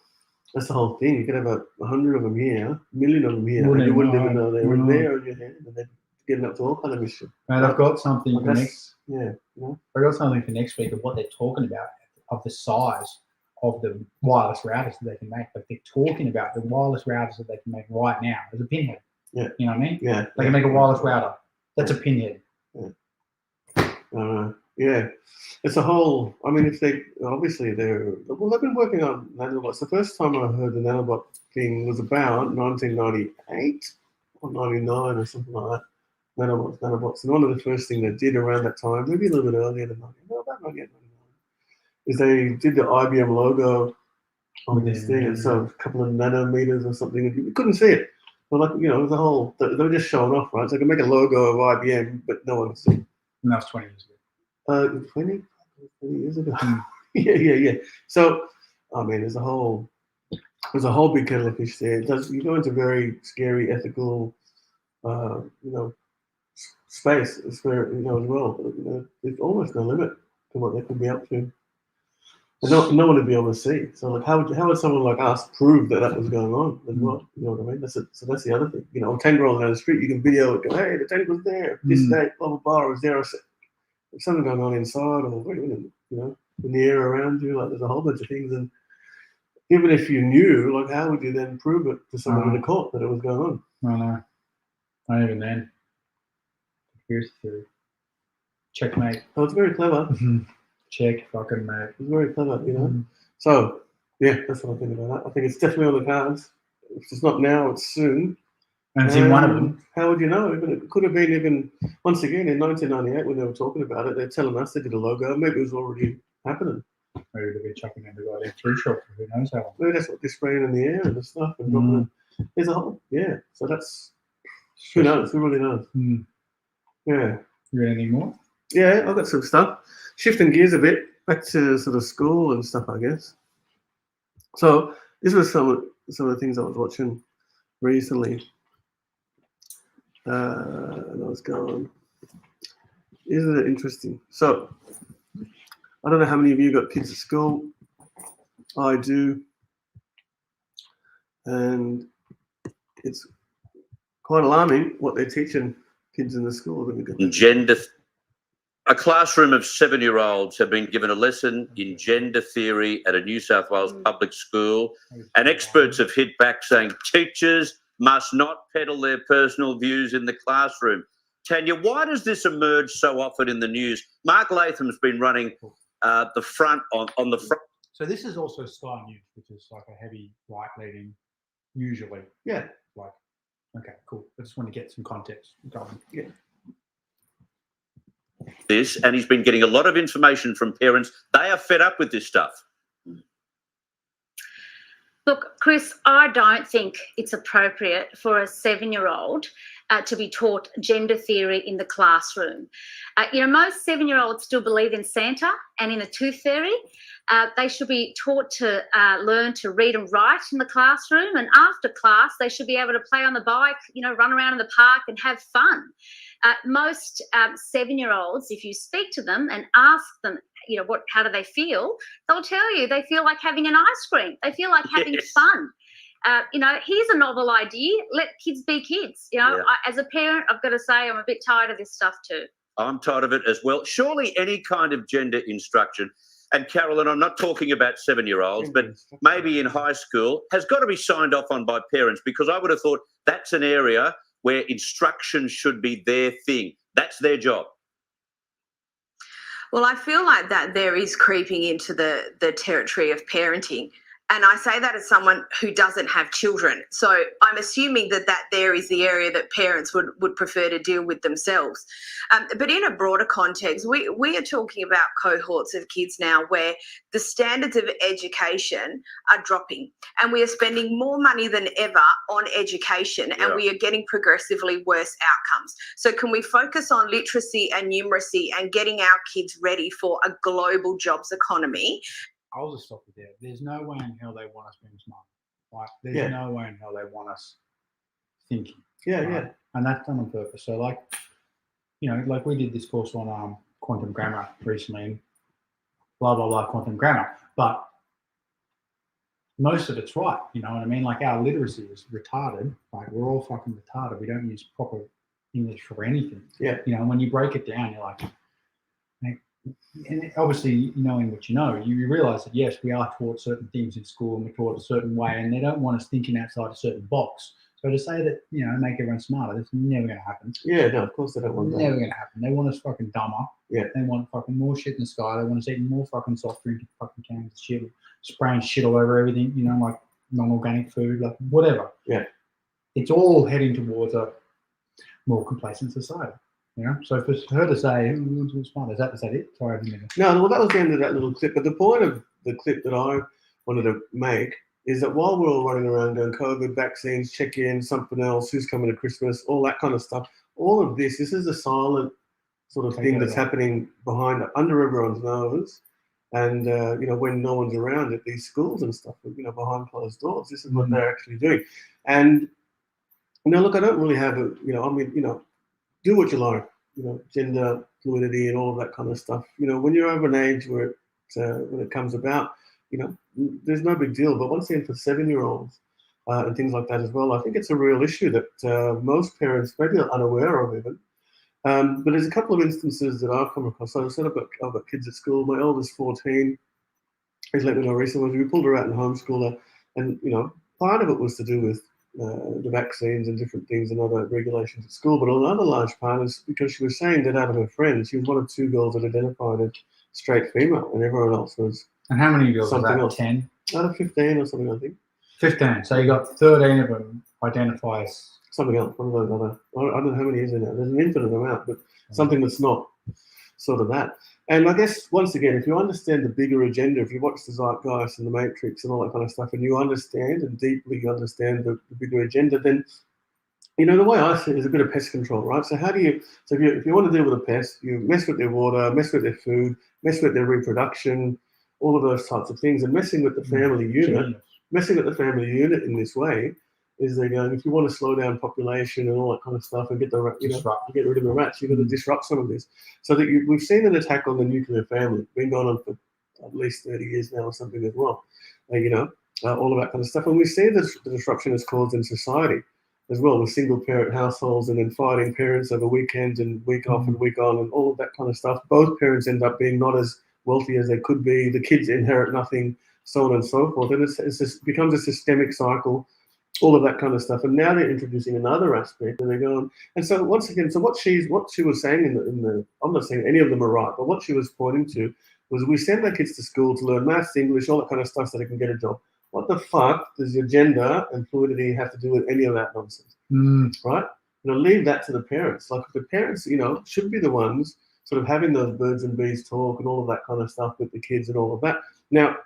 thing. You could have 100 of them here, a million of them here, and you wouldn't even know they were there in your hand, and they'd getting up to all kind of mischief. Mate, I've got something Like for next. Yeah, you know? I got something for next week of what they're talking about of the size of the wireless routers that they can make. Like they're talking about the wireless routers that they can make right now as a pinhead. Yeah. You know what I mean? Yeah. They can make a wireless router. That's a pinhead. Yeah, it's a whole. I mean, if they obviously they've been working on nanobots. The first time I heard the nanobot thing was about 1998 or 99 or something like that. Nanobots, and one of the first things they did around that time, maybe a little bit earlier than 99, no, about 98, 99, is they did the IBM logo on this thing, and so a couple of nanometers or something, and you couldn't see it. But like it was a whole. They were just showing off, right? So they can make a logo of IBM, but no one can see it. And that was 20 years ago. 20 years ago. yeah. So, I mean, there's a whole big kettle of fish there. You go into very scary ethical, space. It's where as well. But, there's almost no limit to what they could be up to. And no one would be able to see. So, like, how would someone like us prove that was going on as well? You know what I mean? So that's the other thing. A tank rolling down the street, you can video it. Go, hey, the tank was there. This day, blah blah blah, it was there. There's something going on inside, or in the air around you. Like, there's a whole bunch of things, and even if you knew, like, how would you then prove it to someone in the court that it was going on? I know. Not even then. Conspiracy theory. Checkmate. So it's very clever. Check fucking mate. It's very clever, So yeah, that's what I think about that. I think it's definitely on the cards. If it's not now, it's soon. And it's in one of them. How would you know? It could have been even, once again, in 1998 when they were talking about it, they're telling us they did a logo. Maybe it was already happening. Maybe they'll be chucking in the goddamn fruit shop. Who knows how long. Maybe that's what they're spraying in the air and the stuff. And dropping it. There's a whole, so that's, who knows? Who really knows? Yeah. You got anything more? Yeah, I've got some stuff. Shifting gears a bit, back to sort of school and stuff, I guess. So this was some of the things I was watching recently. And I was going, isn't it interesting? So, I don't know how many of you got kids at school. I do. And it's quite alarming what they're teaching kids in the school. A classroom of 7-year-olds have been given a lesson in gender theory at a New South Wales public school, and experts have hit back saying teachers must not peddle their personal views in the classroom. Tanya, why does this emerge so often in the news? Mark Latham's been running the front on the front. So this is also Sky News, which is like a heavy right leading, usually. Yeah. Like, okay, cool. I just want to get some context going. Yeah. This, and he's been getting a lot of information from parents. They are fed up with this stuff. Look, Chris, I don't think it's appropriate for a 7-year-old to be taught gender theory in the classroom. Most 7-year-olds still believe in Santa and in the tooth fairy. They should be taught to learn to read and write in the classroom, and after class they should be able to play on the bike, run around in the park and have fun. Most 7-year-olds, if you speak to them and ask them, how do they feel? They'll tell you they feel like having an ice cream. They feel like having fun. Here's a novel idea. Let kids be kids. As a parent, I've got to say I'm a bit tired of this stuff too. I'm tired of it as well. Surely any kind of gender instruction, and Carolyn, I'm not talking about 7-year-olds, but maybe in high school, has got to be signed off on by parents, because I would have thought that's an area where instruction should be their thing. That's their job. Well, I feel like that there is creeping into the territory of parenting. And I say that as someone who doesn't have children. So I'm assuming that there is the area that parents would prefer to deal with themselves. But in a broader context, we are talking about cohorts of kids now where the standards of education are dropping, and we are spending more money than ever on education, and we are getting progressively worse outcomes. So can we focus on literacy and numeracy and getting our kids ready for a global jobs economy? I'll just stop it there. There's no way in hell they want us being smart. Like, there's no way in hell they want us thinking. Yeah. And that's done on purpose. So, like we did this course on quantum grammar recently, and blah, blah, blah, quantum grammar. But most of it's right. You know what I mean? Like, our literacy is retarded. Like, we're all fucking retarded. We don't use proper English for anything. Yeah. You know, when you break it down, you're like, and obviously knowing what you know, you realize that yes, we are taught certain things in school and we're taught a certain way, and they don't want us thinking outside a certain box. So to say that, you know, make everyone smarter, that's never going to happen. Yeah, no, of course they don't want that. Never going to happen. They want us fucking dumber. Yeah. They want fucking more shit in the sky. They want us eating more fucking soft drink and fucking cans of shit, spraying shit all over everything, you know, like non-organic food, like whatever. Yeah. It's all heading towards a more complacent society. You know, so for her to say, "Who's smart?" Is that it? Sorry, I didn't mean to. No, well, that was the end of that little clip. But the point of the clip that I wanted to make is that while we're all running around doing COVID vaccines, check-in, something else, who's coming to Christmas, all that kind of stuff, all of this is a silent sort of thing that's happening behind, under everyone's nose. And, you know, when no one's around at these schools and stuff, you know, behind closed doors, this is what they're actually doing. And, you know, look, I don't really have a, you know, I mean, you know, do what you like, you know, gender fluidity and all of that kind of stuff. You know, when you're over an age where when it comes about, you know, there's no big deal. But once again, for 7-year-olds and things like that as well, I think it's a real issue that most parents maybe are unaware of even. But there's a couple of instances that I've come across. So I've got kids at school. My eldest, 14, he's let me know recently. We pulled her out and homeschooled her, and you know, part of it was to do with the vaccines and different things and other regulations at school. But another large part is because she was saying that out of her friends, she was one of 2 girls that identified as straight female, and everyone else was. And how many girls something was that? else. 10? Out of 15 or something, I think. 15. So you got 13 of them identify as Something else, one of those other. I don't know how many is there now. There's an infinite amount, but something that's not sort of that. And I guess, once again, if you understand the bigger agenda, if you watch the Zeitgeist and the Matrix and all that kind of stuff, and you understand and deeply understand the bigger agenda, then, you know, the way I see it is a bit of pest control, right? So how do you, so if you want to deal with a pest, you mess with their water, mess with their food, mess with their reproduction, all of those types of things, and messing with the family unit, in this way, is they're going, if you want to slow down population and all that kind of stuff and get the, you know, get rid of the rats, you've got to disrupt some of this. So that we've seen an attack on the nuclear family, been going on for at least 30 years now or something as well, you know, all of that kind of stuff. And we see the disruption it's caused in society as well, with single parent households and then fighting parents over weekends and week off and week on and all of that kind of stuff. Both parents end up being not as wealthy as they could be. The kids inherit nothing, so on and so forth. And it becomes a systemic cycle, all of that kind of stuff. And now they're introducing another aspect, and they're going. And so once again, so what she was saying in the I'm not saying any of them are right, but what she was pointing to was we send our kids to school to learn maths, English, all that kind of stuff so they can get a job. What the fuck does your gender and fluidity have to do with any of that nonsense? Right? You know, leave that to the parents. Like the parents, you know, should be the ones sort of having those birds and bees talk and all of that kind of stuff with the kids and all of that. Now,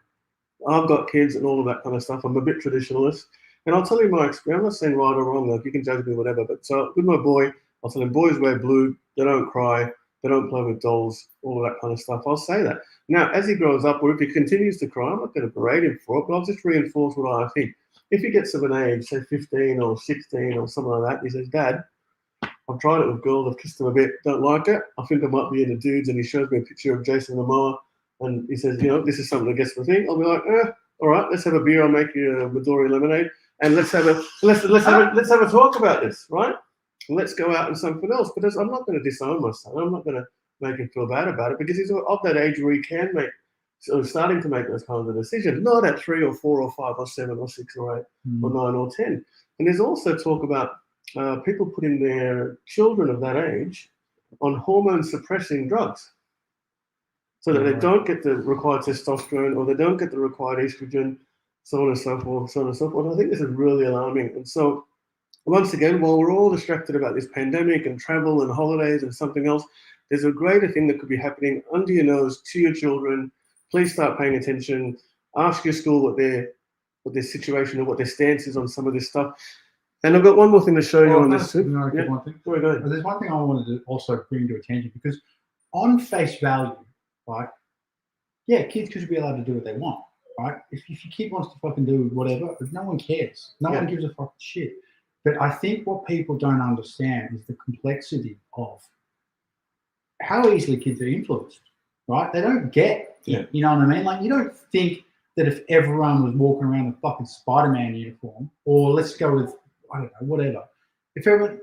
I've got kids and all of that kind of stuff. I'm a bit traditionalist. And I'll tell you my experience. I'm not saying right or wrong, like you can judge me, whatever. But so with my boy, I'll tell him boys wear blue, they don't cry, they don't play with dolls, all of that kind of stuff. I'll say that. Now, as he grows up, or if he continues to cry, I'm not going to berate him for it, but I'll just reinforce what I think. If he gets of an age, say 15 or 16 or something like that, he says, Dad, I've tried it with girls, I've kissed them a bit, don't like it. I think I might be into dudes. And he shows me a picture of Jason Momoa, and he says, you know, this is something that gets my thing. I'll be like, all right, let's have a beer. I'll make you a Midori lemonade, and let's have a talk about this, right? And let's go out and something else. But I'm not going to disown my son. I'm not going to make him feel bad about it, because he's of that age where he can make, so starting to make those kinds of decisions, not at 3 or 4 or 5 or 7 or 6 or 8 or 9 or 10. And there's also talk about people putting their children of that age on hormone suppressing drugs, so that they don't get the required testosterone or they don't get the required estrogen, so on and so forth, so on and so forth. I think this is really alarming. And so, once again, while we're all distracted about this pandemic and travel and holidays and something else, there's a greater thing that could be happening under your nose to your children. Please start paying attention. Ask your school what their situation or what their stance is on some of this stuff. And I've got one more thing to show you on this too. One thing. Go ahead. But there's one thing I wanted to also bring to attention, because on face value, right? Yeah, kids should be allowed to do what they want, right? If your kid wants to fucking do whatever, no one cares. No one gives a fucking shit. But I think what people don't understand is the complexity of how easily kids are influenced, right? They don't get it, you know what I mean? Like, you don't think that if everyone was walking around in fucking Spider-Man uniform, or let's go with, I don't know, whatever. If everyone,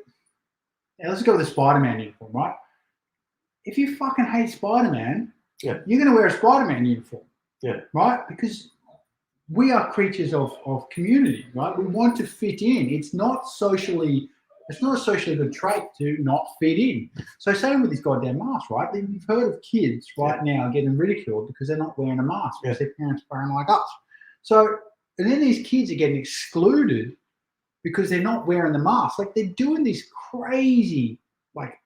let's go with the Spider-Man uniform, right? If you fucking hate Spider-Man, Yeah. you're going to wear a Spider-Man uniform. Yeah. Right? Because we are creatures of community, right? We want to fit in. It's not a socially good trait to not fit in. So same with this goddamn mask, right? You've heard of kids right now getting ridiculed because they're not wearing a mask because their parents are like us. So, and then these kids are getting excluded because they're not wearing the mask. Like they're doing these crazy, like,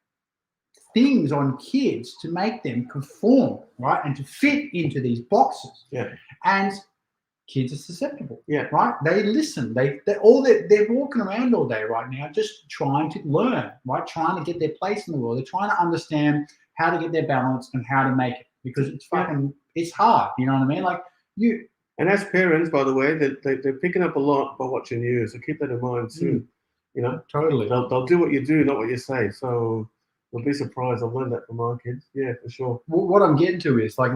things on kids to make them conform, right? And to fit into these boxes. Yeah. And kids are susceptible. Yeah. Right? They listen. They're walking around all day right now just trying to learn, right? Trying to get their place in the world. They're trying to understand how to get their balance and how to make it because it's fucking it's hard. You know what I mean? Like you. And as parents, by the way, they're picking up a lot by watching you. So keep that in mind too. You know, Totally. they'll do what you do, not what you say. So you'll be surprised. I've learned that from my kids. Yeah, for sure. What I'm getting to is like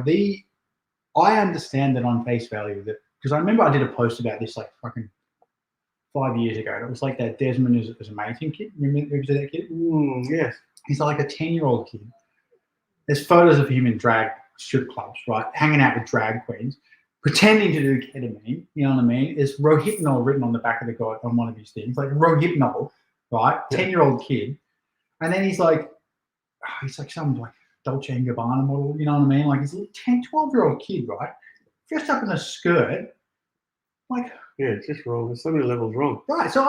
I understand that on face value that because I remember I did a post about this like fucking 5 years ago. And it was like that Desmond is amazing kid. Remember that kid? Yes. He's like a 10-year-old kid. There's photos of him in drag strip clubs, right? Hanging out with drag queens, pretending to do ketamine. You know what I mean? There's Rohypnol written on the back of the guy on one of his things, like Rohypnol, right? 10-year-old kid. And then he's like some like Dolce & Gabbana model, you know what I mean? Like he's a 10, 12-year-old kid, right? Dressed up in a skirt. Like, yeah, it's just wrong. There's so many levels wrong. Right. So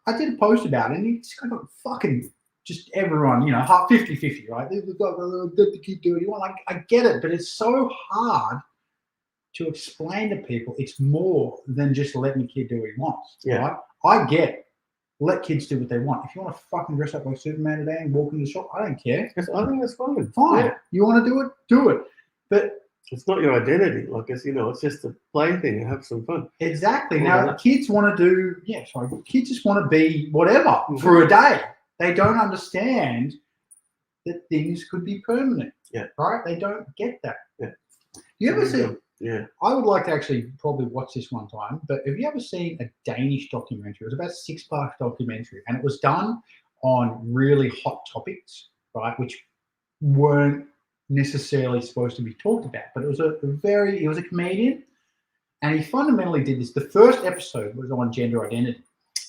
I did a post about it and it's kind of fucking just everyone, you know, 50-50, right? Let the kid do what he wants. Like, I get it, but it's so hard to explain to people it's more than just letting the kid do what he wants. Yeah. Right? I get let kids do what they want. If you want to fucking dress up like Superman today and walk into the shop, I don't care. I think that's fine. Fine. Yeah. You want to do it? Do it. But it's not your identity. Like it's, you know, it's just a play thing and have some fun. exactly. Yeah. Now, kids want to do, kids just want to be whatever for a day. They don't understand that things could be permanent. Yeah. Right? They don't get that. Yeah. You ever see? Yeah. I would like to actually probably watch this one time, but have you ever seen a Danish documentary? It was about a 6-part documentary, and it was done on really hot topics, right, which weren't necessarily supposed to be talked about. But it was he was a comedian, and he fundamentally did this. The first episode was on gender identity.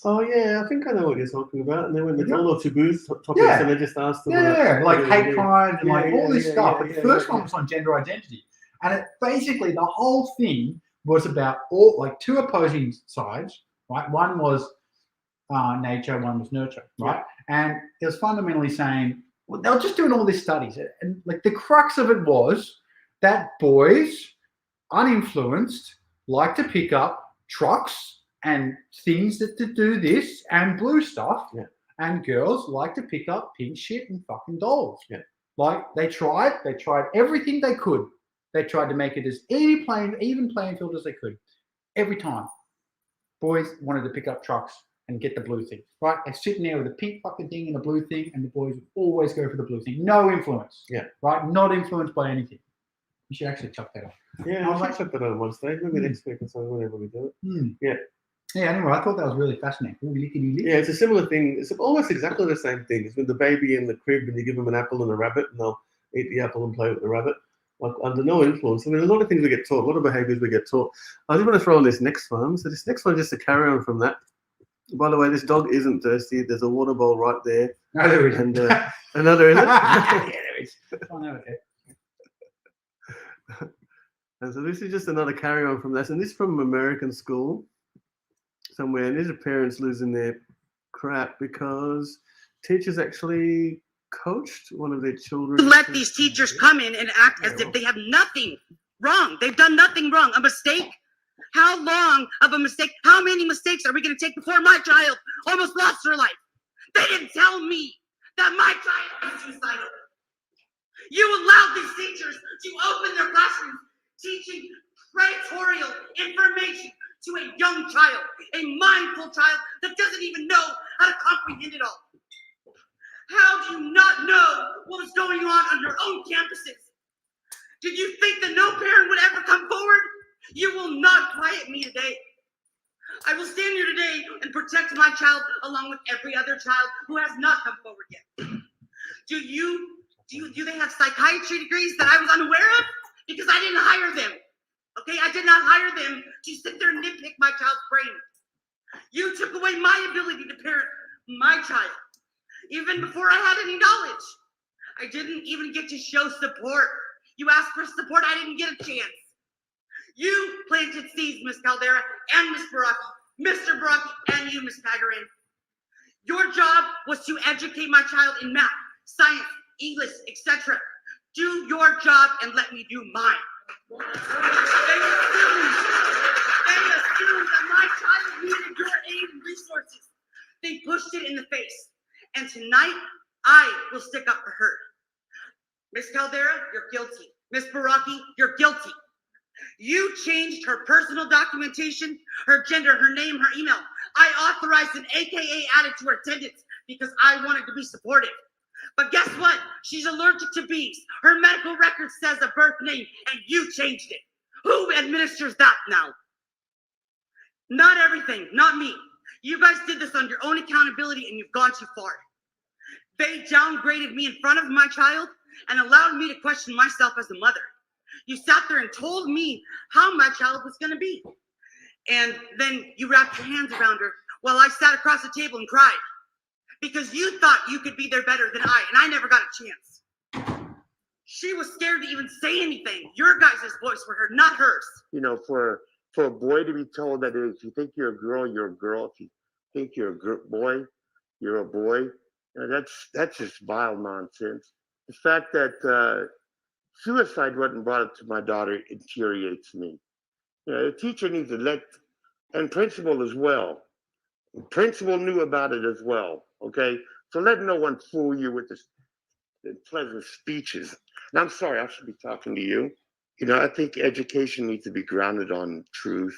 Oh yeah, I think I know what you're talking about. And then when there's all the taboo topics, Yeah. and they just asked them. Like hate crimes and like all this stuff. Yeah, but the first one was on gender identity. And it basically the whole thing was about all like two opposing sides, right? One was nature, one was nurture, right? And it was fundamentally saying, well, they were just doing all these studies, and like the crux of it was that boys, uninfluenced, like to pick up trucks and things that to do this and blue stuff, and girls like to pick up pink shit and fucking dolls. Yeah. Like they tried everything they could. They tried to make it as even playing field as they could. Every time, boys wanted to pick up trucks and get the blue thing, right? They're sitting there with a pink fucking thing and a blue thing, and the boys would always go for the blue thing. No influence. Yeah. Right? Not influenced by anything. You should actually chuck that off. Yeah, I was I like- should put that on one stage. Maybe next week or so, whenever we do it. Yeah, anyway, I thought that was really fascinating. Ooh, lickety-lick. Yeah, it's a similar thing. It's almost exactly the same thing. It's with the baby in the crib and you give them an apple and a rabbit and they'll eat the apple and play with the rabbit. Like under no influence. I mean, a lot of things we get taught, a lot of behaviors we get taught. I just want to throw on this next one. So this next one, just to carry on from that. By the way, this dog isn't thirsty. There's a water bowl right there. No, there isn't. And another is it? Yeah, there is. Oh, no, okay. And so this is just another carry on from this. And this is from American school somewhere. And these are parents losing their crap because teachers actually coached one of their children. Let these teachers come in and act as if they have nothing wrong. They've done nothing wrong. A mistake? How long of a mistake? How many mistakes are we going to take before my child almost lost her life? They didn't tell me that my child was suicidal. You allowed these teachers to open their classrooms teaching predatory information to a young child, a mindful child that doesn't even know how to comprehend it all. How do you not know what was going on your own campuses? Did you think that no parent would ever come forward? You will not quiet me today. I will stand here today and protect my child along with every other child who has not come forward yet. Do they have psychiatry degrees that I was unaware of? Because I didn't hire them. Okay, I did not hire them to sit there and nitpick my child's brain. You took away my ability to parent my child. Even before I had any knowledge. I didn't even get to show support. You asked for support, I didn't get a chance. You planted seeds, Ms. Caldera and Ms. Baraki, Mr. Baraki and you, Ms. Pagarin. Your job was to educate my child in math, science, English, etc. Do your job and let me do mine. They assumed that my child needed your aid and resources. They pushed it in the face. And tonight, I will stick up for her. Ms. Caldera, you're guilty. Ms. Baraki, you're guilty. You changed her personal documentation, her gender, her name, her email. I authorized an AKA added to her attendance because I wanted to be supportive. But guess what? She's allergic to bees. Her medical record says a birth name, and you changed it. Who administers that now? Not everything, not me. You guys did this on your own accountability, and you've gone too far. They downgraded me in front of my child and allowed me to question myself as a mother. You sat there and told me how my child was going to be. And then you wrapped your hands around her while I sat across the table and cried. Because you thought you could be there better than I, and I never got a chance. She was scared to even say anything. Your guys' voice were heard, not hers. You know, for a boy to be told that if you think you're a girl, you're a girl. If you think you're a boy, you're a boy. You know, that's just vile nonsense. The fact that suicide wasn't brought up to my daughter infuriates me. You know, the teacher needs to let, and principal as well. Principal knew about it as well. Okay, so let no one fool you with the pleasant speeches. And I'm sorry, I should be talking to you. You know, I think education needs to be grounded on truth.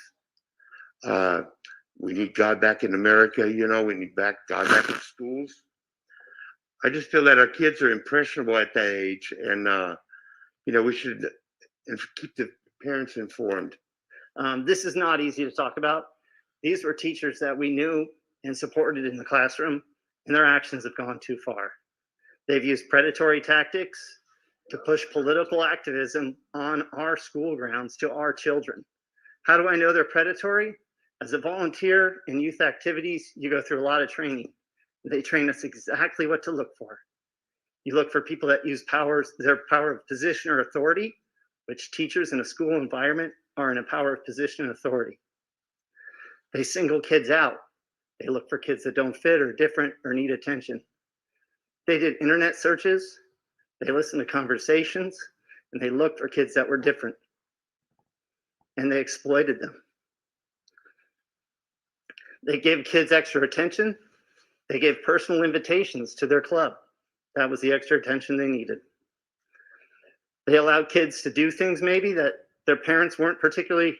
We need God back in America. You know, we need God back in schools. I just feel that our kids are impressionable at that age, and you know, we should keep the parents informed. This is not easy to talk about. These were teachers that we knew and supported in the classroom, and their actions have gone too far. They've used predatory tactics to push political activism on our school grounds to our children. How do I know they're predatory? As a volunteer in youth activities, you go through a lot of training. They train us exactly what to look for. You look for people that use their power of position or authority, which teachers in a school environment are in a power of position and authority. They single kids out. They look for kids that don't fit or different or need attention. They did internet searches. They listened to conversations, and they looked for kids that were different. And they exploited them. They gave kids extra attention. They gave personal invitations to their club. That was the extra attention they needed. They allowed kids to do things maybe that their parents weren't particularly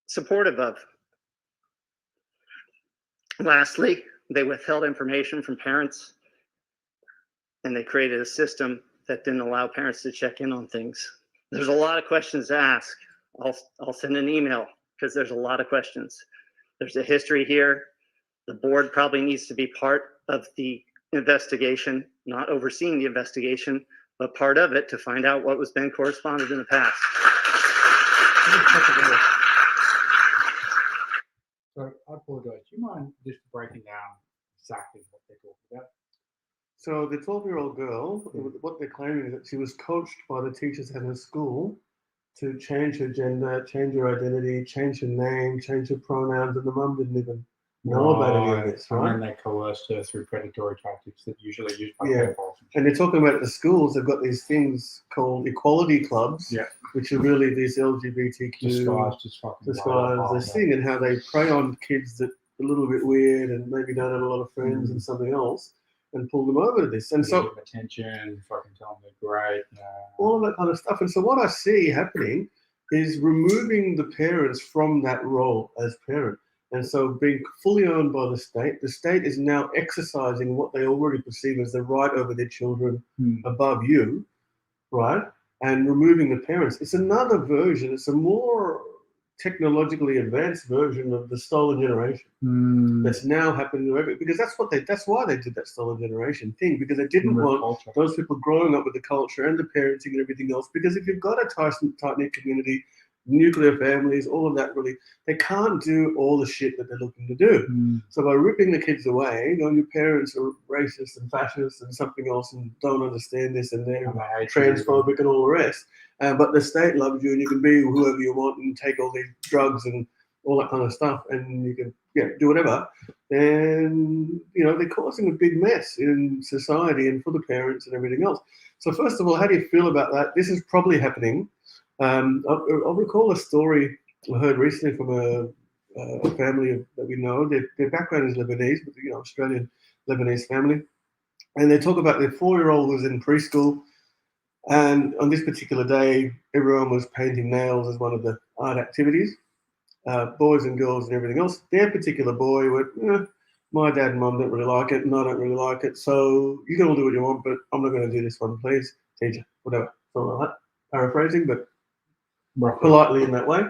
supportive of. Lastly, they withheld information from parents, and they created a system that didn't allow parents to check in on things. There's a lot of questions to ask. I'll send an email because there's a lot of questions. There's a history here. The board probably needs to be part of the investigation, not overseeing the investigation, but part of it to find out what was been corresponded in the past. So I apologize. Do you mind just breaking down exactly what they're talking about? So the 12-year-old girl, what they're claiming is that she was coached by the teachers at her school to change her gender, change her identity, change her name, change her pronouns, and the mum didn't even know about any of this, right? And then they coerced her through predatory tactics that usually used by Yeah. pedophiles. And they're talking about the schools, they've got these things called equality clubs, Yeah. which are really these LGBTQ Disguised as fucking disguised this thing, and how they prey on kids that are a little bit weird and maybe don't have a lot of friends and something else, and pull them over to this. And so attention, fucking tell them they're great. all of that kind of stuff. And so what I see happening is removing the parents from that role as parent. And so being fully owned by the state is now exercising what they already perceive as the right over their children above you, right? And removing the parents. It's another version. It's a more technologically advanced version of the stolen generation that's now happening to every, because that's why they did that stolen generation thing, because they didn't want Culture. those people growing up with the culture and the parenting and everything else. Because if you've got a tight-knit community, nuclear families, all of that, really, they can't do all the shit that they're looking to do. So by ripping the kids away, you know, your parents are racist and fascist and something else and don't understand this and they're transphobic and all the rest. But the state loves you and you can be whoever you want and take all these drugs and all that kind of stuff and you can do whatever. And, you know, they're causing a big mess in society and for the parents and everything else. So first of all, how do you feel about that? This is probably happening. I'll recall a story I heard recently from a family that we know. Their background is Lebanese, but you know, Australian Lebanese family, and they talk about their 4-year-old was in preschool, and on this particular day, everyone was painting nails as one of the art activities, boys and girls and everything else. Their particular boy went, my dad and mum don't really like it, and I don't really like it, so you can all do what you want, but I'm not going to do this one, please, teacher, whatever, something like that. Paraphrasing, but politely in that way,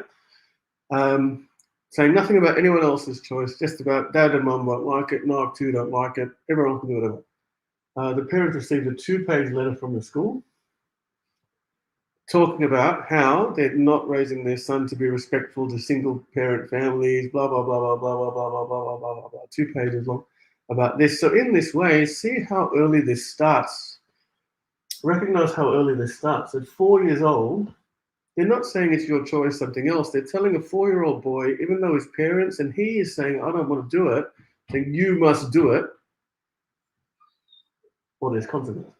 saying nothing about anyone else's choice, just about dad and mum won't like it, no, I too don't like it, everyone can do whatever. The parents received a 2-page letter from the school talking about how they're not raising their son to be respectful to single parent families, blah, blah, blah, blah, blah, blah, blah, blah, blah, blah, blah, blah, 2 pages long about this. So in this way, see how early this starts. Recognize how early this starts. At 4 years old, they're not saying it's your choice, something else. They're telling a 4-year-old boy, even though his parents, and he is saying, I don't want to do it, saying, you must do it, or there's consequences.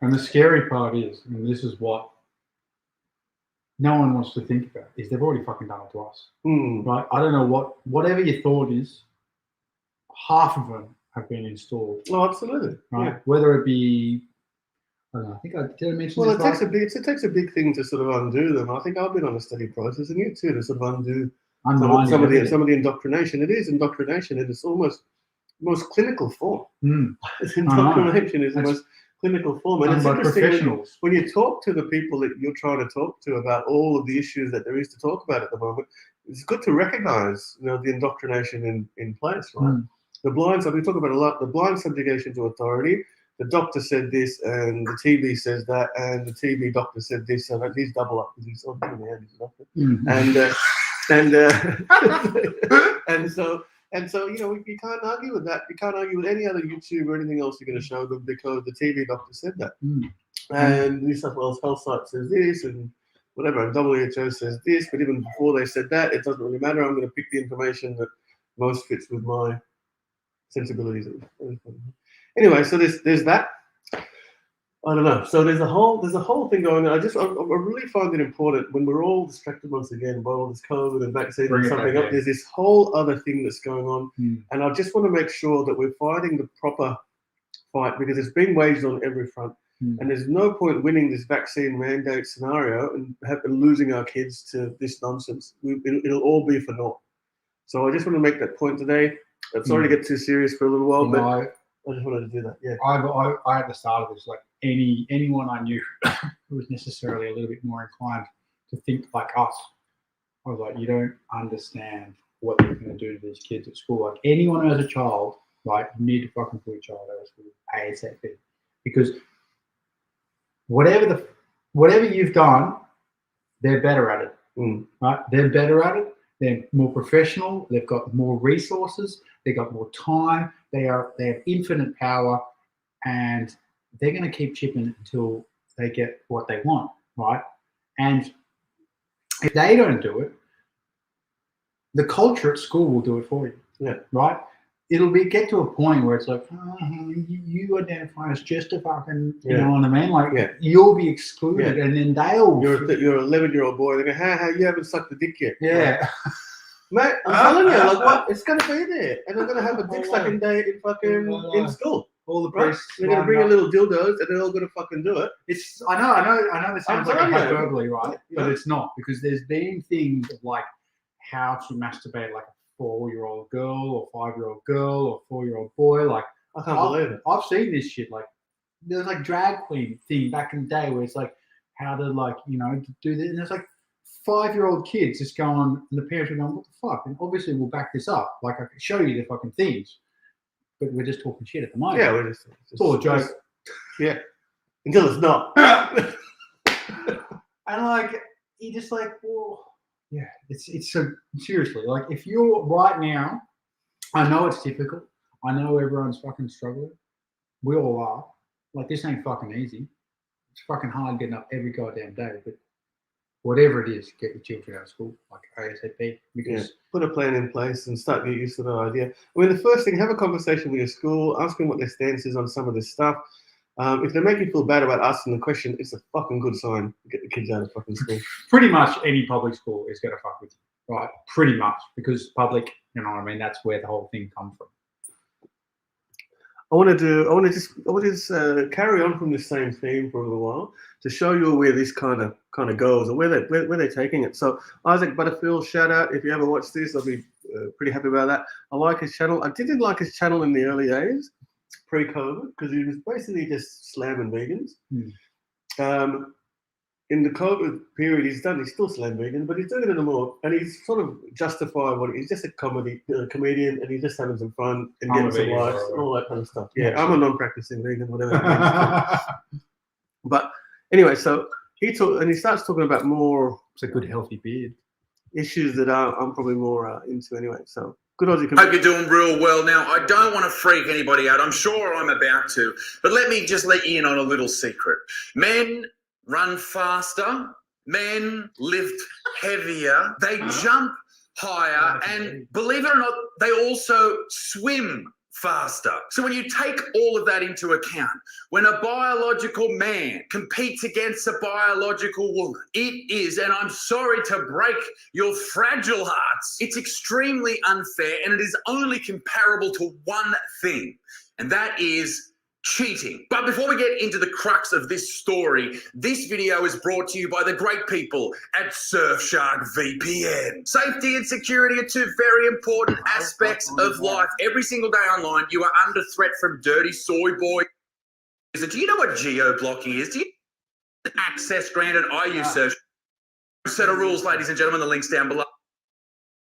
And the scary part is, and this is what no one wants to think about, is they've already fucking done it to us. Right? I don't know whatever your thought is, half of them have been installed. Oh, absolutely. Right? Yeah. Whether it be, I don't know, I think did I mention Well, this it takes a big thing to sort of undo them. I think I've been on a steady process, and you too, to sort of undo some of the indoctrination. It is indoctrination in its almost most clinical form. Indoctrination is the most clinical form, and it's interesting when you talk to the people that you're trying to talk to about all of the issues that there is to talk about at the moment. It's good to recognise, you know, the indoctrination in place, right? The blind, we talk about a lot. The blind subjugation to authority. The doctor said this, and the TV says that, and the TV doctor said this, so that he's double up because he's on the hand, he's a doctor. And so, you know, you can't argue with that. You can't argue with any other YouTube or anything else you're going to show them because the TV doctor said that. And New South Wales Health Site says this, and whatever, and WHO says this, but even before they said that, it doesn't really matter. I'm going to pick the information that most fits with my sensibilities. Anyway, so there's that. I don't know. So there's a whole thing going on. I really find it important when we're all distracted once again by all this COVID and vaccine and something up. There's this whole other thing that's going on, and I just want to make sure that we're fighting the proper fight because it's being waged on every front, and there's no point winning this vaccine mandate scenario and losing our kids to this nonsense. It'll all be for naught. So I just want to make that point today. I'm sorry to get too serious for a little while, but I just wanted to do that. Yeah. I at the start of this, like anyone I knew who was necessarily a little bit more inclined to think like us, I was like, you don't understand what they're going to do to these kids at school. Like anyone who has a child, like you need to fucking put your child out of school ASAP, because whatever you've done, they're better at it. Right? They're better at it. They're more professional. They've got more resources. They've got more time. They have infinite power, and they're going to keep chipping until they get what they want, right? And if they don't do it, the culture at school will do it for you. Yeah. Right? It'll get to a point where it's like, you identify as just a fucking, you know what I mean? Like you'll be excluded, and then they'll. You're an 11-year-old boy. They go, how you haven't sucked the dick yet? Yeah. Mate, I'm telling you, like what? It's gonna be there, and they're gonna have a dick sucking day in school. All the priests. They're gonna bring a little dildos, and they're all gonna fucking do it. It's I know. This sounds like a hyperbole, right? But it's not, because there's been things of like how to masturbate like a 4-year-old girl or 5-year-old girl or 4-year-old boy. Like I can't believe it. I've seen this shit. Like there's like drag queen thing back in the day where it's like how to like, you know, do this, and there's like 5-year-old kids just going, and the parents are going, what the fuck? And obviously we'll back this up. Like I can show you the fucking things, but we're just talking shit at the moment. Yeah, we're just it's all a joke. Yeah, until it's not. And like, you just like, well, yeah, it's so seriously, like if you're right now, I know it's difficult. I know everyone's fucking struggling. We all are. Like this ain't fucking easy. It's fucking hard getting up every goddamn day, but whatever it is, get your children out of school, like ASAP, because put a plan in place and start getting used to that idea. I mean, the first thing, have a conversation with your school, ask them what their stance is on some of this stuff. If they make you feel bad about asking the question, it's a fucking good sign to get the kids out of fucking school. pretty much any public school is going to fuck with you, right? Pretty much, because public, you know what I mean? That's where the whole thing comes from. I want to just carry on from the same theme for a little while to show you where this kind of goes, or where they're taking it. So Isaac Butterfield, shout out if you ever watched this. I'll be pretty happy about that. I like his channel. I didn't like his channel in the early days, pre-COVID, because he was basically just slamming vegans. In the COVID period, he's still slam vegan, but he's doing it more, and he's sort of justified what he's just a comedian, and he's just having some fun and getting some likes and all that kind of stuff. Yeah, I'm a non-practicing vegan, whatever. But anyway, so he starts talking about more. It's a good healthy beard. Issues that I'm probably more into anyway. So good Aussie. Hope you're doing real well. Now, I don't want to freak anybody out. I'm sure I'm about to, but let me just let you in on a little secret. Men run faster, men lift heavier, they jump higher, and believe it or not, they also swim faster. So when you take all of that into account, when a biological man competes against a biological woman, it is, and I'm sorry to break your fragile hearts, it's extremely unfair, and it is only comparable to one thing, and that is cheating. But before we get into the crux of this story, this video is brought to you by the great people at Surfshark VPN. Safety and security are two very important aspects of life. Every single day online, you are under threat from dirty soy boys. Do you know what geo-blocking is? Do you know access granted? I use Surfshark. Set of rules, ladies and gentlemen, the link's down below.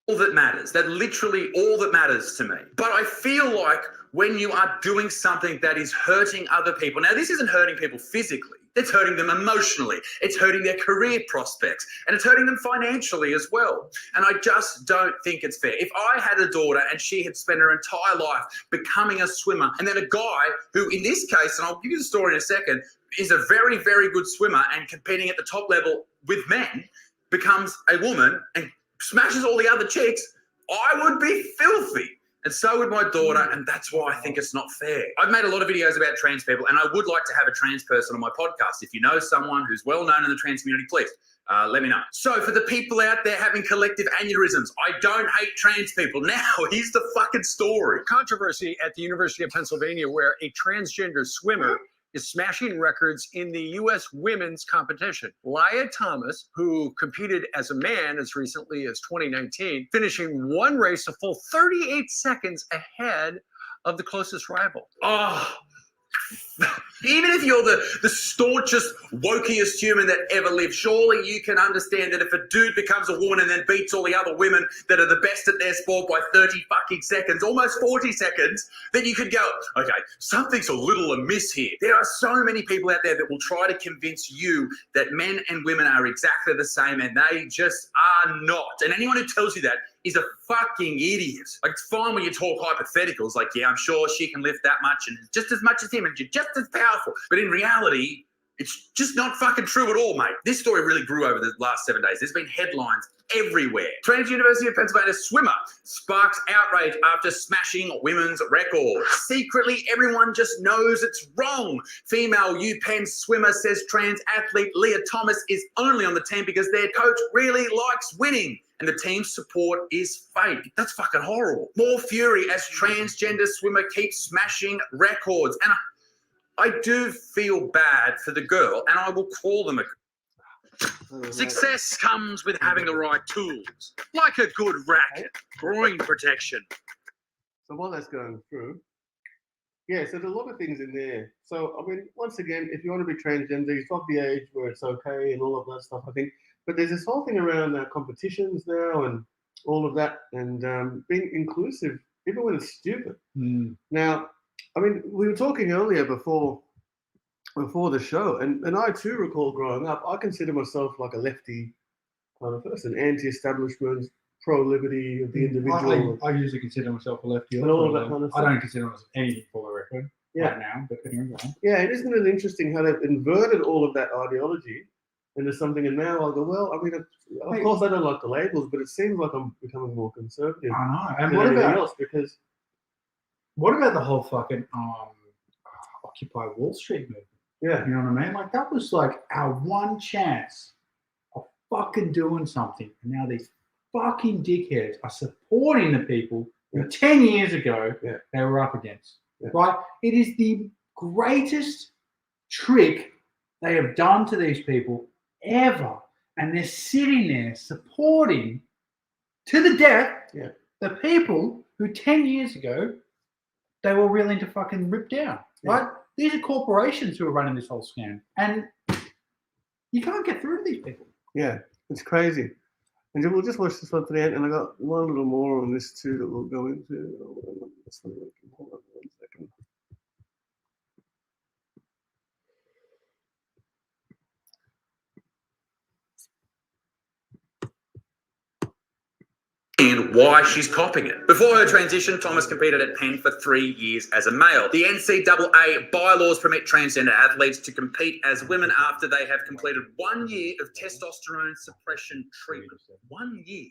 All that matters, that literally all that matters to me. But I feel like when you are doing something that is hurting other people, now this isn't hurting people physically, it's hurting them emotionally, it's hurting their career prospects, and it's hurting them financially as well. And I just don't think it's fair. If I had a daughter and she had spent her entire life becoming a swimmer, and then a guy who in this case, and I'll give you the story in a second, is a very, very good swimmer and competing at the top level with men, becomes a woman and smashes all the other chicks, I would be filthy. And so would my daughter, and that's why I think it's not fair. I've made a lot of videos about trans people, and I would like to have a trans person on my podcast. If you know someone who's well known in the trans community, please let me know. So for the people out there having collective aneurysms, I don't hate trans people. Now, here's the fucking story. Controversy at the University of Pennsylvania where a transgender swimmer is smashing records in the U.S. women's competition. Lia Thomas, who competed as a man as recently as 2019, finishing one race a full 38 seconds ahead of the closest rival. Oh, even if you're the staunchest, wokiest human that ever lived, surely you can understand that if a dude becomes a woman and then beats all the other women that are the best at their sport by 30 fucking seconds, almost 40 seconds, then you could go, okay, something's a little amiss here. There are so many people out there that will try to convince you that men and women are exactly the same, and they just are not. And anyone who tells you that is a fucking idiot. Like, it's fine when you talk hypotheticals, like, yeah, I'm sure she can lift that much and just as much as him and you're just as powerful. But in reality, it's just not fucking true at all, mate. This story really grew over the last 7 days. There's been headlines everywhere. Trans University of Pennsylvania swimmer sparks outrage after smashing women's record. Secretly, everyone just knows it's wrong. Female UPenn swimmer says trans athlete Lia Thomas is only on the team because their coach really likes winning, and the team's support is fake. That's fucking horrible. More fury as transgender swimmer keeps smashing records. And I do feel bad for the girl, and I will call them a... Success comes with having the right tools, like a good racket, groin protection. So while that's going through, yeah, so there's a lot of things in there. So, I mean, once again, if you want to be transgender, you've got the age where it's okay and all of that stuff. I think But there's this whole thing around competitions now and all of that, and being inclusive, even when it's stupid. Now, I mean, we were talking earlier before the show, and I too recall growing up, I consider myself like a lefty kind of person, anti-establishment, pro-liberty of the individual. I usually consider myself a lefty. And all of that kind of I stuff. don't consider myself anything for the record right now, but anyway, go on. Yeah, isn't it interesting how they've inverted all of that ideology into something, and now I'll go, well, I mean, of course I don't like the labels, but it seems like I'm becoming more conservative. I know. And than what anything about else? Because what about the whole fucking Occupy Wall Street movement? yeah, You know what I mean? Like that was like our one chance of fucking doing something, and now these fucking dickheads are supporting the people who 10 years ago they were up against. Right? It is the greatest trick they have done to these people ever, and they're sitting there supporting to the death the people who 10 years ago they were willing to fucking rip down. Right? These are corporations who are running this whole scam, and you can't get through to these people. yeah, it's crazy. And we'll just watch this one to the end, and I got one little more on this too that we'll go into. Hold on 1 second. And why she's copying it. Before her transition, Thomas competed at Penn for 3 years as a male. The NCAA bylaws permit transgender athletes to compete as women after they have completed 1 year of testosterone suppression treatment. 1 year.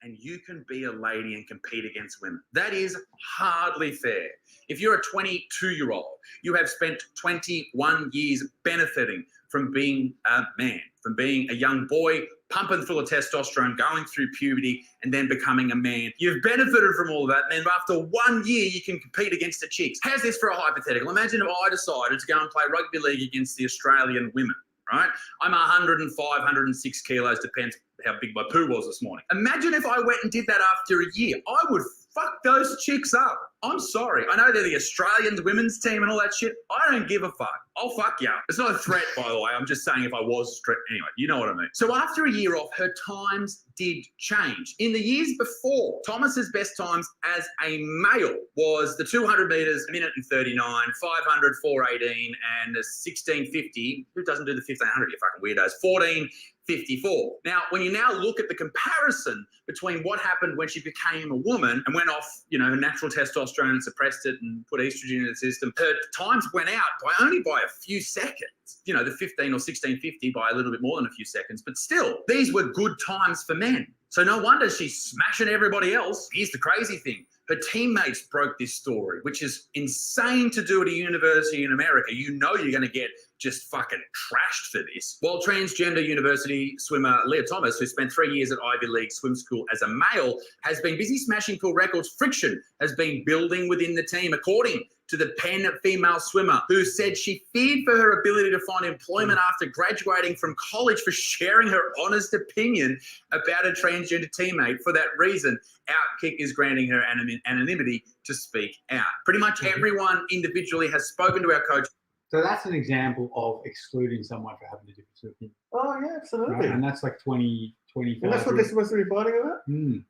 And you can be a lady and compete against women. That is hardly fair. If you're a 22-year-old, you have spent 21 years benefiting from being a man, from being a young boy, pumping full of testosterone, going through puberty, and then becoming a man. You've benefited from all of that, and then after 1 year, you can compete against the chicks. How's this for a hypothetical? Imagine if I decided to go and play rugby league against the Australian women, right? I'm 105, 106 kilos, depends how big my poo was this morning. Imagine if I went and did that after a year. I would fuck those chicks up. I'm sorry. I know they're the Australian women's team and all that shit. I don't give a fuck. I'll fuck you. It's not a threat, by the way. I'm just saying if I was a threat. Anyway, you know what I mean. So after a year off, her times did change. In the years before, Thomas's best times as a male was the 200 meters, 1:39, 500, 4:18, and the 1650. Who doesn't do the 1500, you fucking weirdos? 14:54. Now, when you now look at the comparison between what happened when she became a woman and went off, her natural testosterone and suppressed it and put estrogen in the system, her times went out only by a few seconds. The 15 or 1650 by a little bit more than a few seconds, but still, these were good times for men. So no wonder she's smashing everybody else. Here's the crazy thing. Her teammates broke this story, which is insane to do at a university in America. You're going to get just fucking trashed for this. While transgender university swimmer Leah Thomas, who spent 3 years at Ivy League swim school as a male, has been busy smashing cool records, friction has been building within the team, according to the Penn female swimmer, who said she feared for her ability to find employment after graduating from college for sharing her honest opinion about a transgender teammate. For that reason, Outkick is granting her anonymity to speak out. Pretty much everyone individually has spoken to our coach. So that's an example of excluding someone for having a different opinion. Oh yeah, absolutely. Right? And that's like 20, 25. And that's what they're supposed to be fighting about?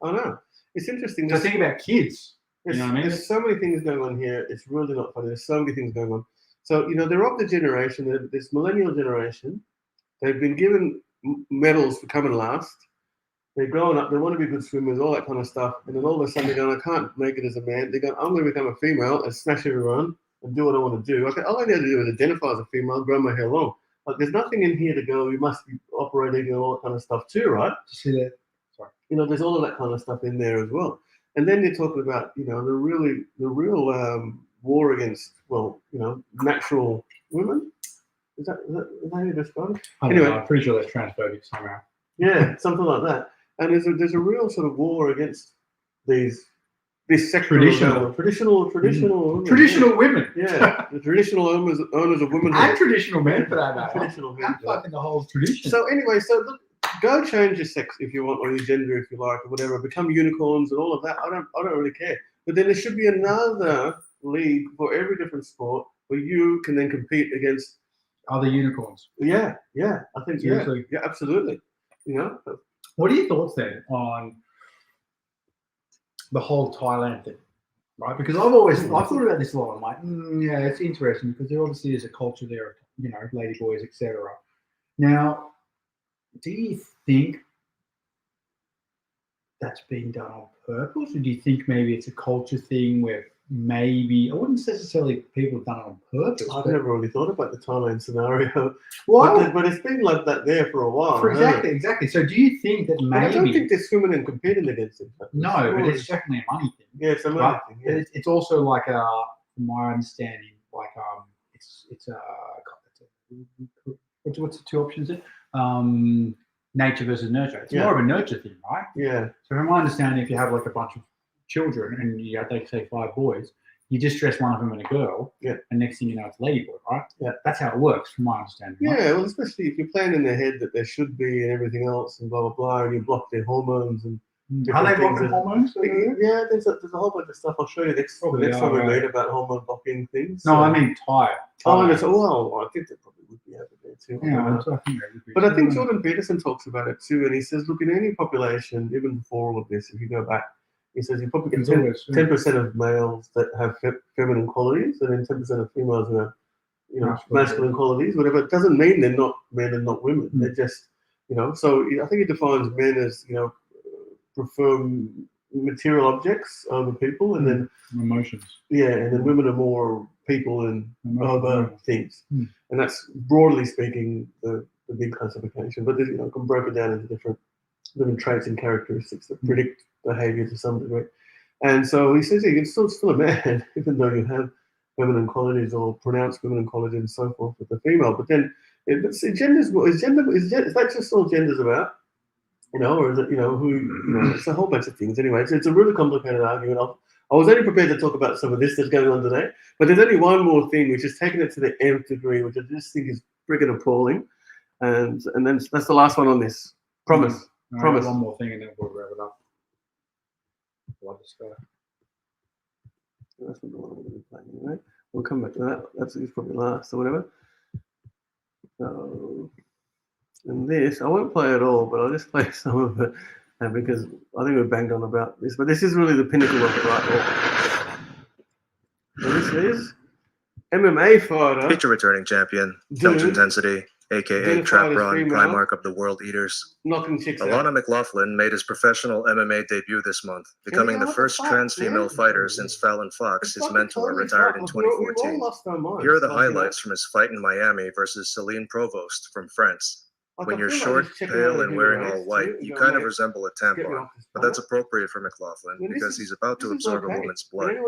I know. It's interesting. So think about kids. You know what I mean? There's so many things going on here. It's really not funny. There's so many things going on. So, they're of the generation, this millennial generation. They've been given medals for coming last. They're growing up. They want to be good swimmers, all that kind of stuff. And then all of a sudden they're going, I can't make it as a man. They're going, I'm going to become a female and smash everyone and do what I want to do. All I need to do is identify as a female, grow my hair long. Like, there's nothing in here to go, you must be operating and all that kind of stuff too, right? See that? Sorry. There's all of that kind of stuff in there as well. And then you're talking about, the real war against, natural women. Is that how you describe it? Anyway, I'm pretty sure that's transphobic somehow. Yeah, something like that. And there's a real sort of war against this sexual traditional women. Yeah, the traditional owners of womenhood. And traditional men for that matter. Traditional men. And fucking the whole tradition. So anyway, look, go change your sex if you want, or your gender if you like, or whatever. Become unicorns and all of that. I don't really care. But then there should be another league for every different sport where you can then compete against other unicorns. Yeah, I think yeah, absolutely. You know, What are your thoughts then on the whole Thailand thing? Right, because I've thought about this a lot. I'm like, yeah, it's interesting because there obviously is a culture there of, you know, lady boys, etc. Now, do you think that's being done on purpose, or do you think maybe it's a culture thing where maybe I wouldn't necessarily people have done it on purpose? I've but- never really thought about the Thailand scenario. Well, But it's been like that there for a while. exactly. So, do you think that But I don't think maybe? they're swimming and competing against each other. No, but Surely. it's definitely a money thing. Yeah, it's a money But thing. Yeah. it's also like from my understanding, like it's what's the two options there? Nature versus nurture. It's more of a nurture thing, right? Yeah. So from my understanding, if you have like a bunch of children and you have, like, say 5 boys, you just dress one of them in a girl, and next thing you know, it's ladyboy, right? Yeah. That's how it works, from my understanding. Right? Yeah, well, especially if you plan in their head that there should be and everything else and blah blah blah, and you block their hormones and. Are they different blocking things. hormones? Yeah, there's a whole bunch of stuff. I'll show you next Probably time are, we right. meet about hormone blocking things. No, I mean Thai. Oh, and it's well, I think they probably would be over there too. Yeah, that's what I think they would be. But I think Jordan Peterson talks about it too, and he says, look, in any population, even before all of this, if you go back, he says you probably get 10% of males that have feminine qualities, and then 10% of females who have, you know, masculine qualities. Whatever. It doesn't mean they're not men and not women. They're just, you know. So I think he defines men as, you know, prefer material objects over people, and then emotions. Yeah, and then women are more people and other things, Mm. and that's broadly speaking the big classification. But you know, can break it down into different traits and characteristics that predict behaviour to some degree. And so he says, yeah, you can still a man, even though you have feminine qualities or pronounced feminine qualities and so forth with the female. But then, is that just all gender's about? You know, or is it, you know, who, you know, it's a whole bunch of things. Anyway, it's a really complicated argument. I was only prepared to talk about some of this that's going on today, but there's only one more thing, which is taking it to the nth degree, which I just think is friggin' appalling. And then that's the last one on this. Promise. All right, Promise. one more thing and then we'll wrap it up. That's not the one I'm going to be playing anyway. We'll come back to that. That's probably last or whatever. So, and this, I won't play it all, but I'll just play some of it because I think we've banged on about this. But this is really the pinnacle of it, right? So this is MMA fighter. Feature returning champion, Dude. Films Intensity, aka Identified Trap as Ron, female. Primarch of the World Eaters. Knocking chicks out. Alana McLaughlin made his professional MMA debut this month, becoming the first trans female fighter since Fallon Fox, his mentor, retired in 2014. Here are the highlights from his fight in Miami versus Celine Provost from France. When you're short, pale, and wearing all white, you kind of resemble a tampon, but that's appropriate for McLaughlin because he's about to absorb a woman's blood. In